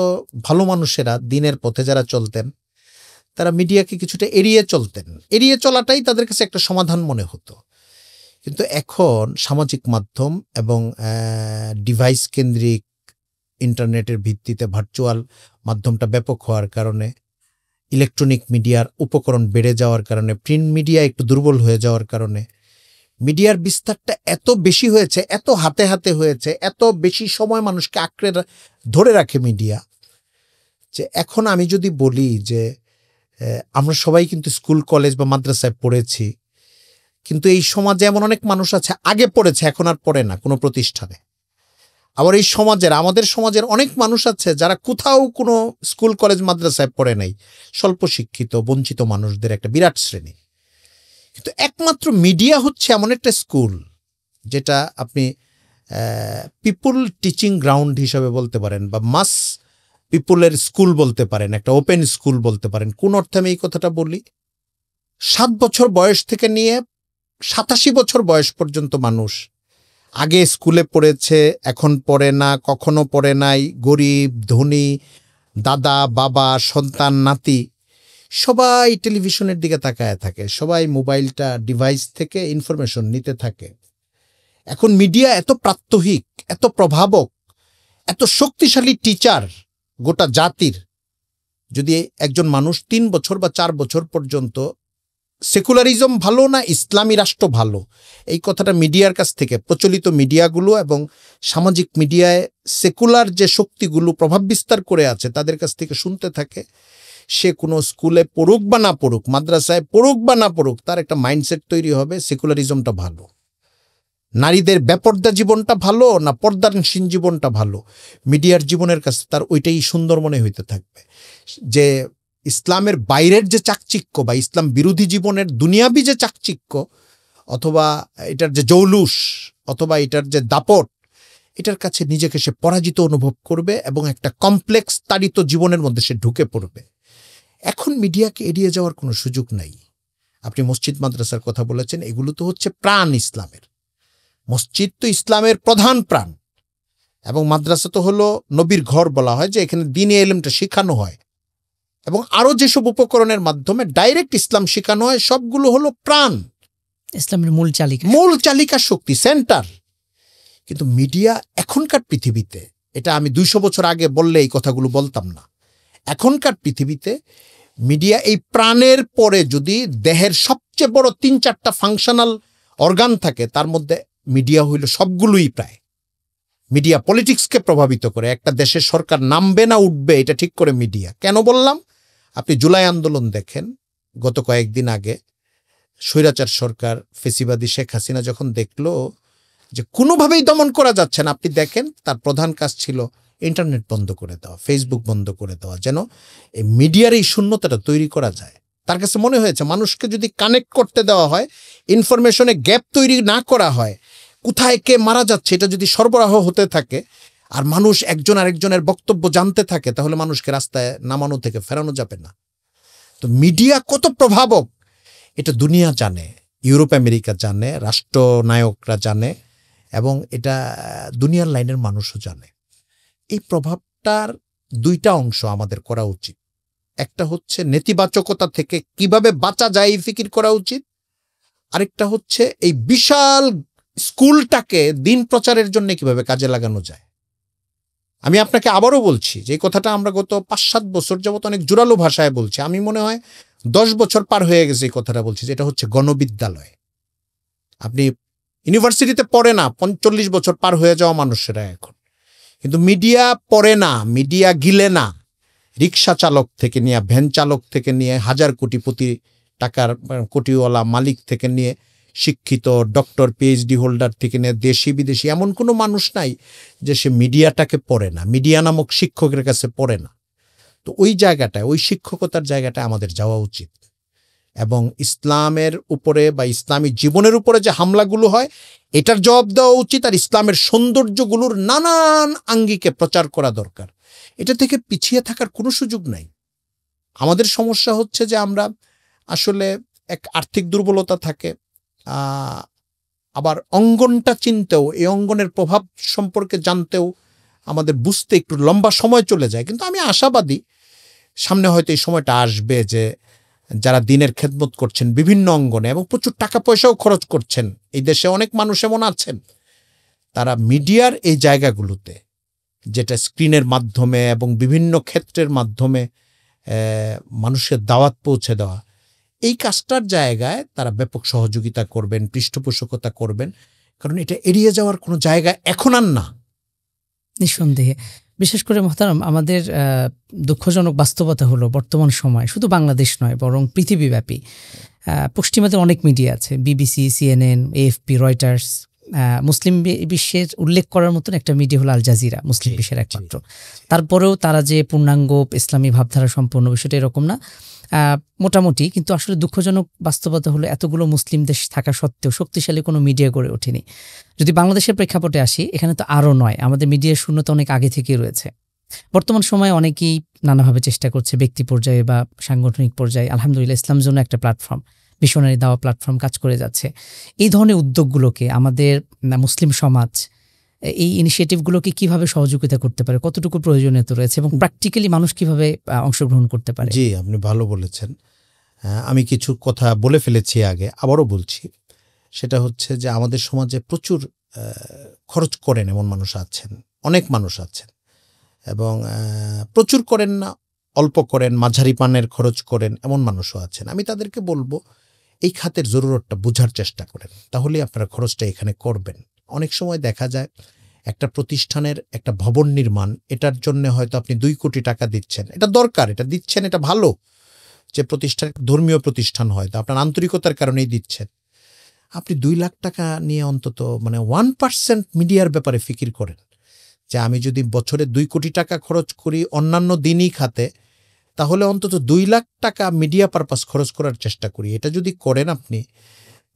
ভালো মানুষেরা দিনের পথে যারা চলতেন তারা মিডিয়াকে কিছুটা এড়িয়ে চলতেন, এড়িয়ে চলাটাই তাদের কাছে একটা সমাধান মনে হতো। কিন্তু এখন সামাজিক মাধ্যম এবং ডিভাইস কেন্দ্রিক ইন্টারনেটের ভিত্তিতে ভার্চুয়াল মাধ্যমটা ব্যাপক হওয়ার কারণে, ইলেকট্রনিক মিডিয়ার উপকরণ বেড়ে যাওয়ার কারণে, প্রিন্ট মিডিয়া একটু দুর্বল হয়ে যাওয়ার কারণে মিডিয়ার বিস্তারটা এত বেশি হয়েছে, এত হাতে হাতে হয়েছে, এত বেশি সময় মানুষকে আঁকড়ে ধরে রাখে মিডিয়া, যে এখন আমি যদি বলি যে আমরা সবাই কিন্তু স্কুল কলেজ বা মাদ্রাসায় পড়েছি, কিন্তু এই সমাজে এমন অনেক মানুষ আছে আগে পড়েছে এখন আর পড়ে না কোনো প্রতিষ্ঠানে। আবার এই আমাদের সমাজের অনেক মানুষ আছে যারা কোথাও কোনো স্কুল কলেজ মাদ্রাসায় পড়ে নাই, স্বল্প শিক্ষিত বঞ্চিত মানুষদের একটা বিরাট শ্রেণী। কিন্তু একমাত্র মিডিয়া হচ্ছে এমন একটা স্কুল যেটা আপনি পিপুল টিচিং গ্রাউন্ড হিসাবে বলতে পারেন, বা মাস পিপুলের স্কুল বলতে পারেন, একটা ওপেন স্কুল বলতে পারেন। কোন অর্থে আমি এই কথাটা বলি? 7 বছর বয়স থেকে নিয়ে 87 বছর বয়স পর্যন্ত মানুষ আগে স্কুলে পড়েছে, এখন পড়ে না, কখনো পড়ে নাই, গরিব ধনী, দাদা বাবা সন্তান নাতি সবাই টেলিভিশনের দিকে তাকায় থাকে, সবাই মোবাইলটা ডিভাইস থেকে ইনফরমেশন নিতে থাকে। এখন মিডিয়া এত প্রাত্যহিক, এত প্রভাবক, এত শক্তিশালী টিচার গোটা জাতির। যদি একজন মানুষ 3 বছর বা 4 বছর পর্যন্ত সেকুলারিজম ভালো না ইসলামী রাষ্ট্র ভালো, এই কথাটা মিডিয়ার কাছ থেকে, প্রচলিত মিডিয়াগুলো এবং সামাজিক মিডিয়ায় সেকুলার যে শক্তিগুলো প্রভাব বিস্তার করে আছে তাদের কাছ থেকে শুনতে থাকে, সে কোনো স্কুলে পড়ুক বা না পড়ুক, মাদ্রাসায় পড়ুক বা না পড়ুক, তার একটা মাইন্ডসেট তৈরি হবে সেকুলারিজমটা ভালো, নারীদের বেপর্দা জীবনটা ভালো না পর্দানসীন জীবনটা ভালো। মিডিয়ার জীবনের কাছে তার ওইটাই সুন্দর মনে হইতে থাকবে। যে ইসলামের বাইরের যে চাকচিক্য বা ইসলাম বিরোধী জীবনের দুনিয়াবি যে চাকচিক্য, অথবা এটার যে জৌলুস, অথবা এটার যে দাপট, এটার কাছে নিজেকে সে পরাজিত অনুভব করবে এবং একটা কমপ্লেক্স তাড়িত জীবনের মধ্যে সে ঢুকে পড়বে। এখন মিডিয়াকে এড়িয়ে যাওয়ার কোনো সুযোগ নাই। আপনি মসজিদ মাদ্রাসার কথা বলেছেন, এগুলো তো হচ্ছে প্রাণ ইসলামের। মসজিদ তো ইসলামের প্রধান প্রাণ, এবং মাদ্রাসা তো হলো নবীর ঘর বলা হয়, যে এখানে দ্বীনি ইলমটা শেখানো হয়, এবং আরো যেসব উপকরণের মাধ্যমে ডাইরেক্ট ইসলাম শেখানো হয়, সবগুলো হলো প্রাণ, ইসলামের মূল চালিকা শক্তি, সেন্টার। কিন্তু মিডিয়া এখনকার পৃথিবীতে, এটা আমি 200 বছর আগে বললে এই কথাগুলো বলতাম না, এখনকার পৃথিবীতে মিডিয়া এই প্রাণের পরে যদি দেহের সবচেয়ে বড় 3-4টা ফাংশনাল অর্গান থাকে, তার মধ্যে মিডিয়া হইল সবগুলোই প্রায়। মিডিয়া পলিটিক্সকে প্রভাবিত করে, একটা দেশের সরকার নামবে না উঠবে এটা ঠিক করে মিডিয়া। কেন বললাম? আপনি জুলাই আন্দোলন দেখেন, গত কয়েকদিন আগে স্বৈরাচার সরকার ফেসিবাদী শেখ হাসিনা যখন দেখলো যে কোনোভাবেই দমন করা যাচ্ছে না, আপনি দেখেন তার প্রধান কাজ ছিল ইন্টারনেট বন্ধ করে দেওয়া, ফেসবুক বন্ধ করে দেওয়া, যেন এই মিডিয়ার এই শূন্যতাটা তৈরি করা যায়। তার কাছে মনে হয়েছে মানুষকে যদি কানেক্ট করতে দেওয়া হয়, ইনফরমেশনে গ্যাপ তৈরি না করা হয়, কোথায় কে মারা যাচ্ছে এটা যদি সরবরাহ হতে থাকে আর মানুষ একজন আরেকজনের বক্তব্য জানতে থাকে, তাহলে মানুষকে রাস্তায় নামানো থেকে ফেরানো যাবে না। তো মিডিয়া কত প্রভাবক এটা দুনিয়া জানে, ইউরোপ আমেরিকা জানে, রাষ্ট্রনায়করা জানে, এবং এটা দুনিয়ার লাইনের মানুষও জানে। এই প্রভাবটার দুইটা অংশ আমাদের করা উচিত। একটা হচ্ছে নেতিবাচকতা থেকে কিভাবে বাঁচা যায় এই ফিকির করা উচিত, আরেকটা হচ্ছে এই বিশাল স্কুলটাকে দিন প্রচারের জন্য কিভাবে কাজে লাগানো যায়। আমি আপনাকে আবারও বলছি যে এই কথাটা আমরা গত 5-7 বছর যাবত অনেক জোরালো ভাষায় বলছি। আমি মনে হয় 10 বছর পার হয়ে গেছে এই কথাটা বলছি, যেটা হচ্ছে গণবিদ্যালয়। আপনি ইউনিভার্সিটিতে পড়ে না 45 বছর পার হয়ে যাওয়া মানুষেরা এখন, কিন্তু মিডিয়া পড়ে না, মিডিয়া গিলে না। রিক্সা চালক থেকে নিয়ে, ভ্যান চালক থেকে নিয়ে, হাজার কোটিপতি টাকার কোটিওয়ালা মালিক থেকে নিয়ে, শিক্ষিত ডক্টর পিএইচডি হোল্ডার থেকে নিয়ে, দেশি বিদেশি, এমন কোনো মানুষ নাই যে সে মিডিয়াটাকে পড়ে না, মিডিয়া নামক শিক্ষকের কাছে পড়ে না। তো ওই জায়গাটায়, ওই শিক্ষকতার জায়গাটায় আমাদের যাওয়া উচিত, এবং ইসলামের উপরে বা ইসলামী জীবনের উপরে যে হামলাগুলো হয় এটার জবাব দেওয়া উচিত, আর ইসলামের সৌন্দর্যগুলোর নানান আঙ্গিকে প্রচার করা দরকার। এটা থেকে পিছিয়ে থাকার কোনো সুযোগ নাই। আমাদের সমস্যা হচ্ছে যে আমরা আসলে এক আর্থিক দুর্বলতা থাকে, আবার অঙ্গনটা চিনতেও, এই অঙ্গনের প্রভাব সম্পর্কে জানতেও আমাদের বুঝতে একটু লম্বা সময় চলে যায়। কিন্তু আমি আশাবাদী সামনে হয়তো এই সময়টা আসবে যে যারা দিনের খেদমত করছেন বিভিন্ন অঙ্গনে এবং প্রচুর টাকা পয়সাও খরচ করছেন, এই দেশে অনেক মানুষ এমন আছেন, তারা মিডিয়ার এই জায়গাগুলোতে, যেটা স্ক্রিনের মাধ্যমে এবং বিভিন্ন ক্ষেত্রের মাধ্যমে মানুষের দাওয়াত পৌঁছে দেওয়া, এই কাজটার জায়গায় তারা ব্যাপক সহযোগিতা করবেন, পৃষ্ঠপোষকতা করবেন, কারণ এটা এড়িয়ে যাওয়ার কোনো জায়গা এখন আর না। নিঃসন্দেহে। বিশেষ করে মোহতারাম, আমাদের দুঃখজনক বাস্তবতা হলো বর্তমান সময় শুধু বাংলাদেশ নয় বরং পৃথিবীব্যাপী পশ্চিমাদের অনেক মিডিয়া আছে, বিবিসি, সিএনএন, এএফপি, রয়টার্স। মুসলিম বিশ্বের উল্লেখ করার মতন একটা মিডিয়া হলো আল জাজিরা, মুসলিম বিশ্বের একমাত্র। তারপরেও তারা যে পূর্ণাঙ্গ ইসলামী ভাবধারা সম্পন্ন, বিষয়টা এরকম না, মোটামুটি। কিন্তু আসলে দুঃখজনক বাস্তবতা হলো এতগুলো মুসলিম দেশ থাকা সত্ত্বেও শক্তিশালী কোনো মিডিয়া গড়ে ওঠেনি। যদি বাংলাদেশের প্রেক্ষাপটে আসি, এখানে তো আরও নয়, আমাদের মিডিয়ার শূন্যতা অনেক আগে থেকেই রয়েছে। বর্তমান সময়ে অনেকেই নানাভাবে চেষ্টা করছে, ব্যক্তি পর্যায়ে বা সাংগঠনিক পর্যায়ে। আলহামদুলিল্লাহ, ইসলাম জন্য একটা প্ল্যাটফর্ম, মিশনারি দাওয়া প্ল্যাটফর্ম কাজ করে যাচ্ছে। এই ধরনের উদ্যোগগুলোকে আমাদের মুসলিম সমাজ, এই ইনিশিয়েটিভগুলোকে কিভাবে সহযোগিতা করতে পারে, কতটুকু প্রয়োজনীয়তা রয়েছে, এবং প্র্যাকটিক্যালি মানুষ কিভাবে অংশগ্রহণ করতে পারে? জি, আপনি ভালো বলেছেন। আমি কিছু কথা বলে ফেলেছি আগে, আবারও বলছি। সেটা হচ্ছে যে আমাদের সমাজে প্রচুর খরচ করেন এমন মানুষ আছেন, অনেক মানুষ আছেন, এবং প্রচুর করেন না, অল্প করেন, মাঝারি পানের খরচ করেন এমন মানুষও আছেন। আমি তাদেরকে বলবো এই খাতের জরুরতটা বোঝার চেষ্টা করেন, তাহলে আপনারা খরচটা এখানে করবেন। অনেক সময় দেখা যায় একটা প্রতিষ্ঠানের একটা ভবন নির্মাণ, এটার জন্য হয়তো আপনি 2 কোটি টাকা দিচ্ছেন, এটা দরকার, এটা দিচ্ছেন, এটা ভালো যে প্রতিষ্ঠান ধর্মীয় প্রতিষ্ঠান হয়, তো আপনার আন্তরিকতার কারণেই দিচ্ছেন। আপনি 2 লাখ টাকা নিয়ে অন্তত 1% মিডিয়ার ব্যাপারে ফিকির করেন, যে আমি যদি বছরে 2 কোটি টাকা খরচ করি অন্যান্য দিনই খাতে, তাহলে অন্তত 2 লাখ টাকা মিডিয়া পারপাস খরচ করার চেষ্টা করি। এটা যদি করেন আপনি,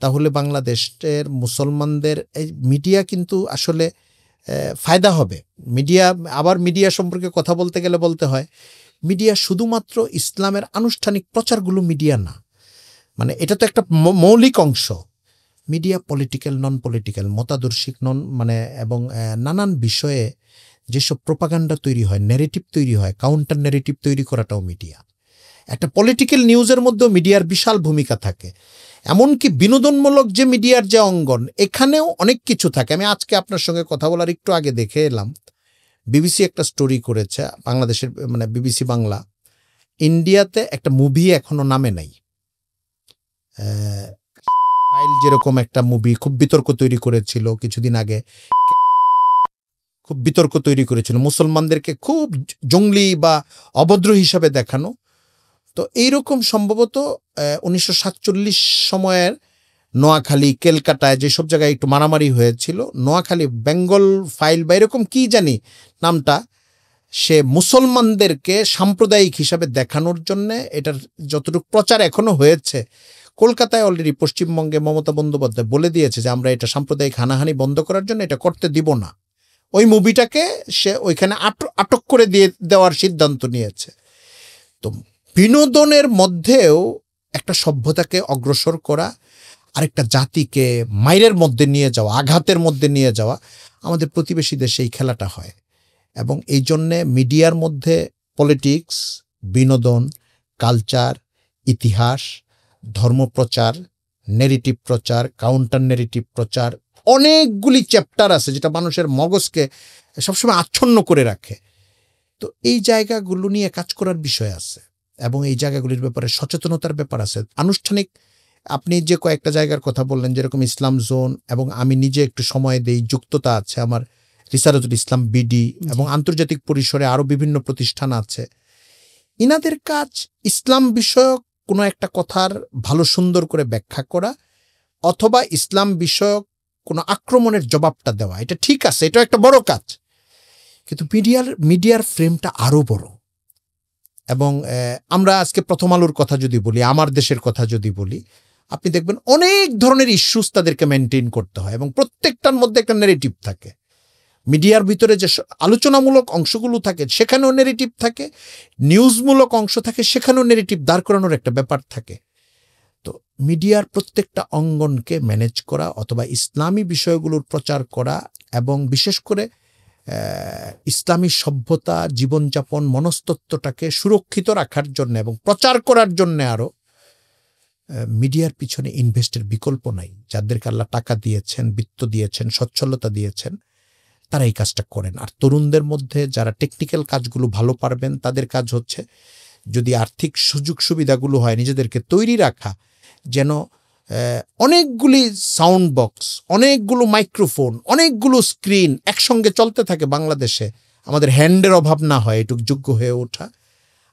তাহলে বাংলাদেশের মুসলমানদের এই মিডিয়া কিন্তু আসলে ফায়দা হবে। মিডিয়া, আবার মিডিয়া সম্পর্কে কথা বলতে গেলে বলতে হয়, মিডিয়া শুধুমাত্র ইসলামের আনুষ্ঠানিক প্রচারগুলো মিডিয়া না, এটা তো একটা মৌলিক অংশ। মিডিয়া পলিটিক্যাল, নন পলিটিক্যাল, মতাদর্শিক এবং নানান বিষয়ে যেসব প্রোপাগান্ডা তৈরি হয়, ন্যারেটিভ তৈরি হয়, কাউন্টার ন্যারেটিভ তৈরি করাটাও মিডিয়া। একটা পলিটিক্যাল নিউজের মধ্যেও মিডিয়ার বিশাল ভূমিকা থাকে। এমনকি বিনোদনমূলক যে মিডিয়ার যে অঙ্গন, এখানেও অনেক কিছু থাকে। আমি আজকে আপনার সঙ্গে কথা বলার একটু আগে দেখে এলাম, বিবিসি একটা স্টোরি করেছে, বাংলাদেশের বিবিসি বাংলা, ইন্ডিয়াতে একটা মুভি এখনো নামে নাই। ফাইল যেরকম একটা মুভি খুব বিতর্ক তৈরি করেছিল কিছুদিন আগে, খুব বিতর্ক তৈরি করেছিল, মুসলমানদেরকে খুব জঙ্গলি বা অভদ্র হিসাবে দেখানো। তো এইরকম সম্ভবত 1947 সময়ের নোয়াখালী, ক্যালকাটায় যেসব জায়গায় একটু মারামারি হয়েছিল, নোয়াখালী বেঙ্গল ফাইল বা এরকম কি জানি নামটা, সে মুসলমানদেরকে সাম্প্রদায়িক হিসাবে দেখানোর জন্যে এটার যতটুকু প্রচার এখনো হয়েছে, কলকাতায় অলরেডি পশ্চিমবঙ্গে মমতা বন্দ্যোপাধ্যায় বলে দিয়েছে যে আমরা এটা সাম্প্রদায়িক হানাহানি বন্ধ করার জন্য এটা করতে দিব না। ওই মুভিটাকে সে ওইখানে আটক করে দেওয়ার সিদ্ধান্ত নিয়েছে। তো বিনোদনের মধ্যেও একটা সভ্যতাকে অগ্রসর করা, আরেকটা জাতিকে মাইরের মধ্যে নিয়ে যাওয়া, আঘাতের মধ্যে নিয়ে যাওয়া, আমাদের প্রতিবেশী দেশে এই খেলাটা হয়। এবং এই জন্যে মিডিয়ার মধ্যে পলিটিক্স, বিনোদন, কালচার, ইতিহাস, ধর্মপ্রচার, নেরেটিভ প্রচার, কাউন্টার নেরেটিভ প্রচার, অনেকগুলি চ্যাপ্টার আছে যেটা মানুষের মগজকে সবসময় আচ্ছন্ন করে রাখে। তো এই জায়গাগুলো নিয়ে কাজ করার বিষয় আছে এবং এই জায়গাগুলির ব্যাপারে সচেতনতার ব্যাপার আছে। আনুষ্ঠানিক আপনি যে কয়েকটা জায়গার কথা বললেন, যেরকম ইসলাম জোন, এবং আমি নিজে একটু সময় দেই, যুক্ততা আছে আমার রিসারতুল ইসলাম বিডি, এবং আন্তর্জাতিক পরিসরে আরও বিভিন্ন প্রতিষ্ঠান আছে। ইনাদের কাজ ইসলাম বিষয়ক কোনো একটা কথার ভালো সুন্দর করে ব্যাখ্যা করা অথবা ইসলাম বিষয়ক কোনো আক্রমণের জবাবটা দেওয়া। এটা ঠিক আছে, এটা একটা বড় কাজ, কিন্তু মিডিয়ার ফ্রেমটা আরও বড়। এবং আমরা আজকে প্রথম আলোর কথা যদি বলি, আমার দেশের কথা যদি বলি, আপনি দেখবেন অনেক ধরনের ইস্যুস তাদেরকে মেনটেন করতে হয় এবং প্রত্যেকটার মধ্যে একটা নেরেটিভ থাকে। মিডিয়ার ভিতরে যে আলোচনামূলক অংশগুলো থাকে সেখানেও নেরেটিভ থাকে, নিউজমূলক অংশ থাকে সেখানেও নেরেটিভ দাঁড় করানোর একটা ব্যাপার থাকে। তো মিডিয়ার প্রত্যেকটা অঙ্গনকে ম্যানেজ করা অথবা ইসলামী বিষয়গুলোর প্রচার করা এবং বিশেষ করে ইসলামী সভ্যতা, জীবনযাপন, মনস্তত্ত্বটাকে সুরক্ষিত রাখার জন্য এবং প্রচার করার জন্য আরও মিডিয়ার পিছনে ইনভেস্টের বিকল্প নাই। যাদেরকে আল্লাহ টাকা দিয়েছেন, বিত্ত দিয়েছেন, সচ্ছলতা দিয়েছেন, তারা এই কাজটা করেন। আর তরুণদের মধ্যে যারা টেকনিক্যাল কাজগুলো ভালো পারবেন, তাদের কাজ হচ্ছে যদি আর্থিক সুযোগ সুবিধাগুলো হয় নিজেদেরকে তৈরি রাখা, যেন অনেকগুলি সাউন্ড বক্স, অনেকগুলো মাইক্রোফোন, অনেকগুলো স্ক্রিন একসঙ্গে চলতে থাকে বাংলাদেশে, আমাদের হ্যান্ডের অভাব না হয়, এটুকু যোগ্য হয়ে ওঠা।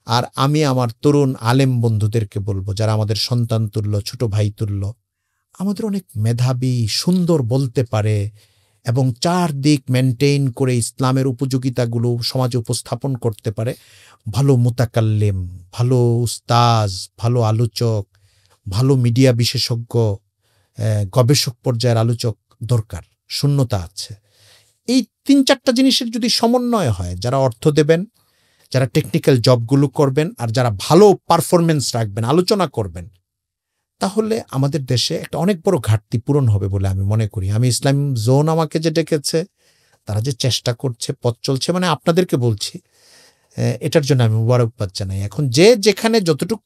আর আমি আমার তরুণ আলেম বন্ধুদেরকে বলবো, যারা আমাদের সন্তান তুল্য, ছোট ভাই তুল্য, আমাদের অনেক মেধাবী, সুন্দর বলতে পারে এবং চারদিক মেনটেইন করে ইসলামের উপযোগিতাগুলো সমাজে উপস্থাপন করতে পারে ভালো মুতাকাল্লিম, ভালো উস্তাজ, ভালো আলোচক, ভালো মিডিয়া বিশেষজ্ঞ, গবেষক পর্যায়ের আলোচক দরকার। শূন্যতা আছে। এই 3-4টা জিনিসের যদি সমন্বয় হয়, যারা অর্থ দেবেন, যারা টেকনিক্যাল জবগুলো করবেন, আর যারা ভালো পারফরমেন্স রাখবেন, আলোচনা করবেন, তাহলে আমাদের দেশে একটা অনেক বড় ঘাটতি পূরণ হবে বলে আমি মনে করি। আমি ইসলাম জোন আমাকে যে ডেকেছে, তারা যে চেষ্টা করছে, পথ চলছে, মানে আপনাদেরকে বলছি, এটার জন্য আমি মোবারকবাদ জানাই। এখন যে যেখানে যতটুকু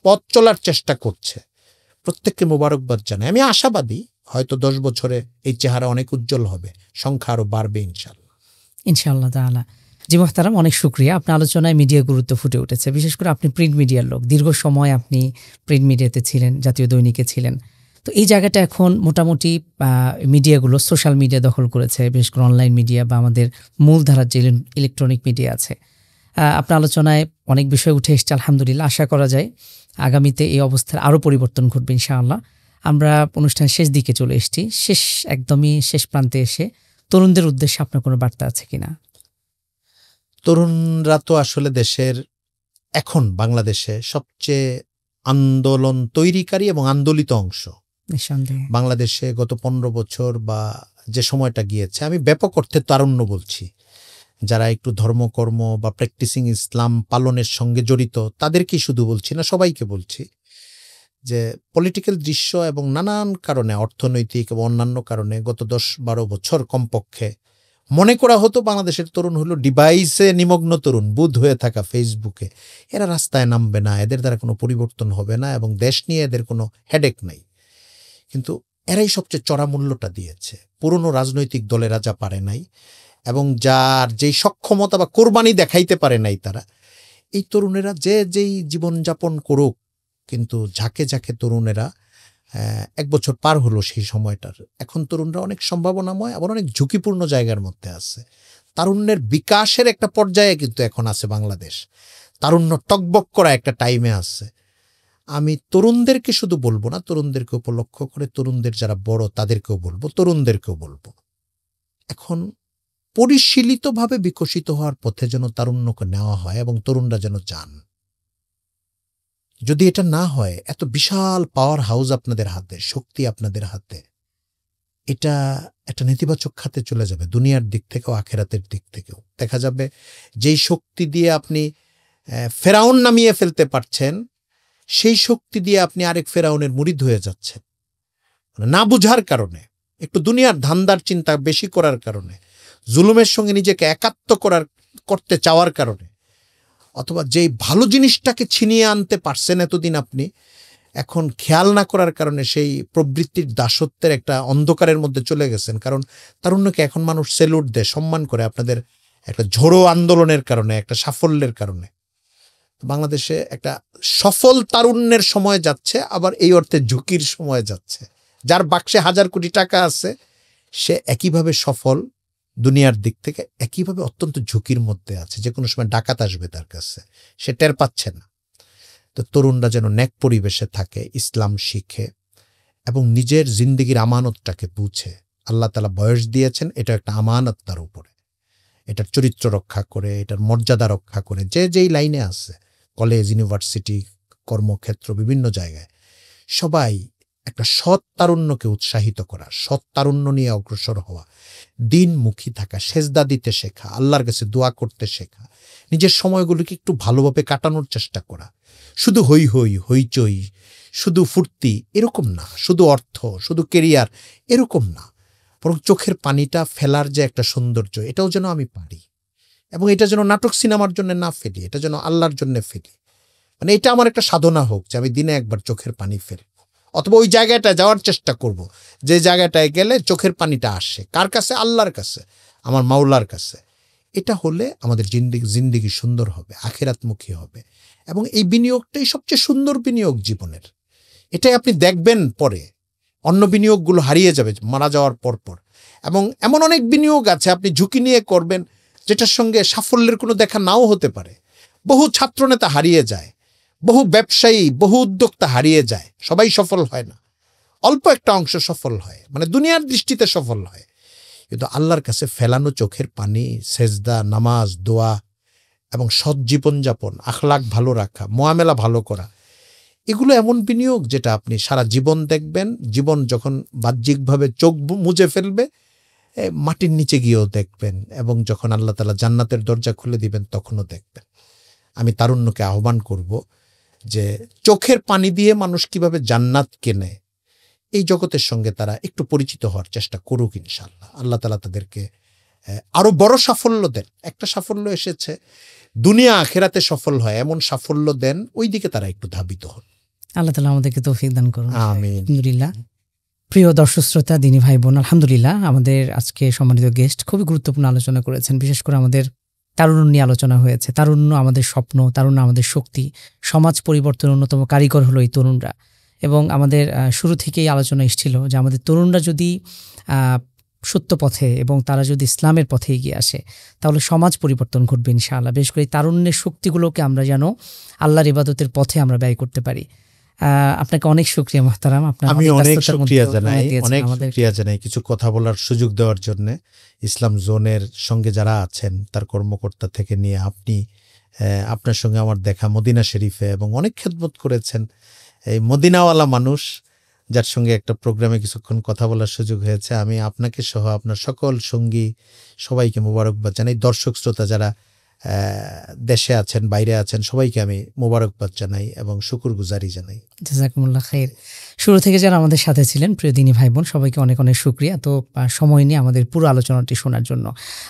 পথ চলার চেষ্টা করছে প্রত্যেককে মোবারকবাদ জানাই। আমি আশাবাদী হয়তো 10 বছরে এই চেহারা অনেক উজ্জ্বল হবে, সংখ্যা আরও বাড়বে ইনশাআল্লাহ তাআলা। জি মোহতারাম, অনেক শুকরিয়া। আপনার আলোচনায় মিডিয়ার গুরুত্ব ফুটে উঠেছে। বিশেষ করে আপনি প্রিন্ট মিডিয়ার লোক, দীর্ঘ সময় আপনি প্রিন্ট মিডিয়াতে ছিলেন, জাতীয় দৈনিকে ছিলেন। তো এই জায়গাটা এখন মোটামুটি মিডিয়াগুলো সোশ্যাল মিডিয়া দখল করেছে, বিশেষ করে অনলাইন মিডিয়া বা আমাদের মূলধারার যে ইলেকট্রনিক মিডিয়া আছে। আপনার আলোচনায় অনেক বিষয় উঠে এসছে, আলহামদুলিল্লাহ। আশা করা যায় আগামীতে এই অবস্থার আরও পরিবর্তন ঘটবে ইনশাআল্লাহ। আমরা অনুষ্ঠানের শেষ দিকে চলে এসেছি, একদমই শেষ প্রান্তে এসে তরুণদের উদ্দেশ্যে আপনার কোনো বার্তা আছে কিনা? তরুণরা তো আসলে দেশের, এখন বাংলাদেশে সবচেয়ে আন্দোলন তৈরিকারী এবং আন্দোলিত অংশ। নিঃসন্দেহে বাংলাদেশে গত 15 বছর বা যে সময়টা গিয়েছে, আমি ব্যাপক অর্থে তারুণ্য বলছি, যারা একটু ধর্মকর্ম বা প্র্যাকটিসিং ইসলাম পালনের সঙ্গে জড়িত, তাদেরকেই শুধু বলছি না, সবাইকে বলছি যে পলিটিক্যাল দৃশ্য এবং নানান কারণে, অর্থনৈতিক এবং অন্যান্য কারণে গত 10-12 বছর কমপক্ষে মনে করা হতো বাংলাদেশের তরুণ হলো ডিভাইসে নিমগ্ন তরুণ, বুধ হয়ে থাকা ফেসবুকে, এরা রাস্তায় নামবে না, এদের দ্বারা কোনো পরিবর্তন হবে না এবং দেশ নিয়ে এদের কোনো হেডেক নাই। কিন্তু এরাই সবচেয়ে চড়া মূল্যটা দিয়েছে। পুরনো রাজনৈতিক দলেরা যা পারে নাই এবং যার যেই সক্ষমতা বা কোরবানি দেখাইতে পারে নাই তারা, এই তরুণেরা যেই জীবনযাপন করুক, কিন্তু ঝাঁকে ঝাঁকে তরুণেরা 1 বছর পার হলো সেই সময়টার, এখন তরুণরা অনেক সম্ভাবনাময়, আবার অনেক ঝুঁকিপূর্ণ জায়গার মধ্যে আছে। তারুণ্যের বিকাশের একটা পর্যায়ে কিন্তু এখন আছে বাংলাদেশ, তারুণ্য টকবক করা একটা টাইমে আছে। আমি তরুণদেরকে শুধু বলবো না, তরুণদেরকে উপলক্ষ করে তরুণদের যারা বড় তাদেরকেও বলবো, তরুণদেরকেও বলবো, এখন পরিশীলিতভাবে বিকশিত হওয়ার পথে যেন তারুণ্যকে নেওয়া হয় এবং তরুণরা যেন যান। যদি এটা না হয়, এত বিশাল পাওয়ার হাউস আপনাদের হাতে, শক্তি আপনাদের হাতে, এটা একটা নেতিবাচক খাতে চলে যাবে, দুনিয়ার দিক থেকেও আখেরাতের দিক থেকেও। দেখা যাবে যেই শক্তি দিয়ে আপনি ফেরাউন নামিয়ে ফেলতে পারছেন, সেই শক্তি দিয়ে আপনি আরেক ফেরাউনের মুরিদ হয়ে যাচ্ছেন, না বুঝার কারণে, একটু দুনিয়ার ধান্দার চিন্তা বেশি করার কারণে, জুলুমের সঙ্গে নিজেকে একাত্ম করতে চাওয়ার কারণে, অথবা যেই ভালো জিনিসটাকে ছিনিয়ে আনতে পারছেন এতদিন আপনি, এখন খেয়াল না করার কারণে সেই প্রবৃত্তির দাসত্বের একটা অন্ধকারের মধ্যে চলে গেছেন। কারণ তারুণ্যকে এখন মানুষ সেলুট দেয়, সম্মান করে আপনাদের একটা ঝোড়ো আন্দোলনের কারণে, একটা সাফল্যের কারণে। বাংলাদেশে একটা সফল তারুণ্যের সময় যাচ্ছে, আবার এই অর্থে ঝুঁকির সময় যাচ্ছে। যার বাক্সে 1000 কোটি টাকা আছে, সে একইভাবে সফল দুনিয়ার দিক থেকে, একইভাবে অত্যন্ত ঝুঁকির মধ্যে আছে, যে কোনো সময় ডাকাত আসবে তার কাছে, সে টের পাচ্ছে না। তো তরুণরা যেন নেক পরিবেশে থাকে, ইসলাম শিখে এবং নিজের জিন্দেগির আমানতটাকে বুঝে। আল্লাহ তাআলা বয়স দিয়েছেন, এটা একটা আমানত তার উপরে, এটার চরিত্র রক্ষা করে, এটার মর্যাদা রক্ষা করে, যে যেই লাইনে আছে, কলেজ, ইউনিভার্সিটি, কর্মক্ষেত্র, বিভিন্ন জায়গায় সবাই একটা সৎ তারুণ্যকে উৎসাহিত করা, সৎ তারুণ্য নিয়ে অগ্রসর হওয়া, দিনমুখী থাকা, সেজদা দিতে শেখা, আল্লাহর কাছে দোয়া করতে শেখা, নিজের সময়গুলোকে একটু ভালোভাবে কাটানোর চেষ্টা করা। শুধু হই হই হইচই, শুধু ফুর্তি, এরকম না, শুধু অর্থ, শুধু কেরিয়ার, এরকম না, বরং চোখের পানিটা ফেলার যে একটা সৌন্দর্য, এটাও যেন আমি পারি, এবং এটা যেন নাটক সিনেমার জন্য না ফেলি, এটা যেন আল্লাহর জন্য ফেলি। মানে এটা আমার একটা সাধনা হোক যে আমি দিনে একবার চোখের পানি ফেলি, অথবা ওই জায়গাটায় যাওয়ার চেষ্টা করব, যে জায়গাটায় গেলে চোখের পানিটা আসে। কার কাছে? আল্লাহর কাছে, আমার মাওলার কাছে। এটা হলে আমাদের জিন্দিগি সুন্দর হবে, আখিরাতমুখী হবে, এবং এই বিনিয়োগটাই সবচেয়ে সুন্দর বিনিয়োগ জীবনের। এটাই আপনি দেখবেন পরে, অন্য বিনিয়োগগুলো হারিয়ে যাবে মারা যাওয়ার পর। এবং এমন অনেক বিনিয়োগ আছে আপনি ঝুঁকি নিয়ে করবেন, যেটার সঙ্গে সাফল্যের কোনো দেখা নাও হতে পারে। বহু ছাত্রনেতা হারিয়ে যায়, বহু ব্যবসায়ী, বহু উদ্যোক্তা হারিয়ে যায়, সবাই সফল হয় না, অল্প একটা অংশ সফল হয়, মানে দুনিয়ার দৃষ্টিতে সফল হয়। কিন্তু আল্লাহর কাছে ফেলানো চোখের পানি, সেজদা, নামাজ, দোয়া এবং সৎ জীবনযাপন, আখলাক ভালো রাখা, মুআমেলা ভালো করা, এগুলো এমন বিনিয়োগ যেটা আপনি সারা জীবন দেখবেন। জীবন যখন বাহ্যিকভাবে চোখ মুজে ফেলবে, মাটির নিচে গিয়েও দেখবেন, এবং যখন আল্লাহ তাআলা জান্নাতের দরজা খুলে দিবেন তখনও দেখবেন। আমি তারুণ্যকে আহ্বান করব যে চোখের পানি দিয়ে মানুষ কিভাবে জান্নাত কেনে, এই জগতের সঙ্গে তারা একটু পরিচিত হওয়ার চেষ্টা করুক ইনশাআল্লাহ। আল্লাহ তাআলা তাদেরকে আরো বড় সাফল্য দেন। একটা সাফল্য এসেছে, দুনিয়া আখেরাতে সফল হয় এমন সাফল্য দেন, ওই দিকে তারা একটু ধাবিত হন। আল্লাহ তাআলা আমাদেরকে তৌফিক দান করুন, আমিন। আলহামদুলিল্লাহ। প্রিয় দর্শক শ্রোতা, দিনী ভাই বোন, আলহামদুলিল্লাহ আমাদের আজকে সম্মানিত গেস্ট খুবই গুরুত্বপূর্ণ আলোচনা করেছেন। বিশেষ করে আমাদের তারুণ্য নিয়ে আলোচনা হয়েছে। তারুণ্য আমাদের স্বপ্ন, তারুণ্য আমাদের শক্তি, সমাজ পরিবর্তনের অন্যতম কারিগর হলো এই তরুণরা। এবং আমাদের শুরু থেকেই আলোচনা এসেছিল যে আমাদের তরুণরা যদি সত্য পথে এবং তারা যদি ইসলামের পথে এগিয়ে আসে, তাহলে সমাজ পরিবর্তন ঘটবে ইনশাআল্লাহ। বিশেষ করে তারুণ্যের শক্তিগুলোকে আমরা যেন আল্লাহর ইবাদতের পথে আমরা ব্যয় করতে পারি। আপনাকে অনেক শুকরিয়া মুহতারাম। আমি অনেক শুকরিয়া জানাই কিছু কথা বলার সুযোগ দেওয়ার জন্য। ইসলাম জোনের সঙ্গে যারা আছেন, তার কর্মকর্তা থেকে নিয়ে আপনি, আপনার সঙ্গে আমার দেখা মদিনা শরীফে, এবং অনেক খেদমত করেছেন। এই মদিনাওয়ালা মানুষ যার সঙ্গে একটা প্রোগ্রামে কিছুক্ষণ কথা বলার সুযোগ হয়েছে, আমি আপনাকে সহ আপনার সকল সঙ্গী সবাইকে মোবারকবাদ জানাই। দর্শক শ্রোতা যারা দেশে আছেন, বাইরে আছেন, সবাইকে আমি মোবারকবাদ জানাই এবং শুকরগুজারি জানাই। জাযাকুমুল্লাহ খাইর। শুরু থেকে যারা আমাদের সাথে ছিলেন, প্রিয় দিনী ভাই বোন, সবাইকে অনেক অনেক শুকরিয়া। তো সময় নিয়ে আমাদের পুরো আলোচনাটি শোনার জন্য।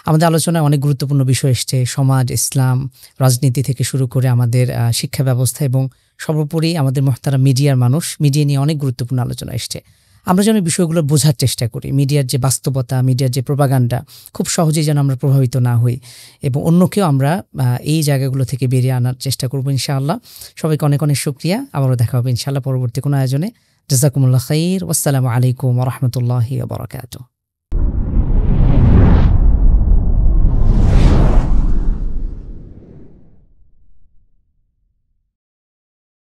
আমাদের আলোচনায় অনেক গুরুত্বপূর্ণ বিষয় এসছে, সমাজ, ইসলাম, রাজনীতি থেকে শুরু করে আমাদের শিক্ষা ব্যবস্থা, এবং সর্বোপরি আমাদের মুহতারাম মিডিয়ার মানুষ, মিডিয়া নিয়ে অনেক গুরুত্বপূর্ণ আলোচনা এসছে। আমরা যেন বিষয়গুলো বোঝার চেষ্টা করি, মিডিয়ার যে বাস্তবতা, মিডিয়ার যে প্রোপাগান্ডা, খুব সহজেই যেন আমরা প্রভাবিত না হই, এবং অন্যকেও আমরা এই জায়গাগুলো থেকে বেরিয়ে আনার চেষ্টা করবো ইনশাআল্লাহ। সবাইকে অনেক অনেক শুকরিয়া। আবারও দেখা হবে ইনশাআল্লাহ পরবর্তী কোনো আয়োজনে। জাযাকুমুল্লাহ খাইর। ওয়াসসালামু আলাইকুম ওয়া রাহমাতুল্লাহি ওয়া বারাকাতুহু।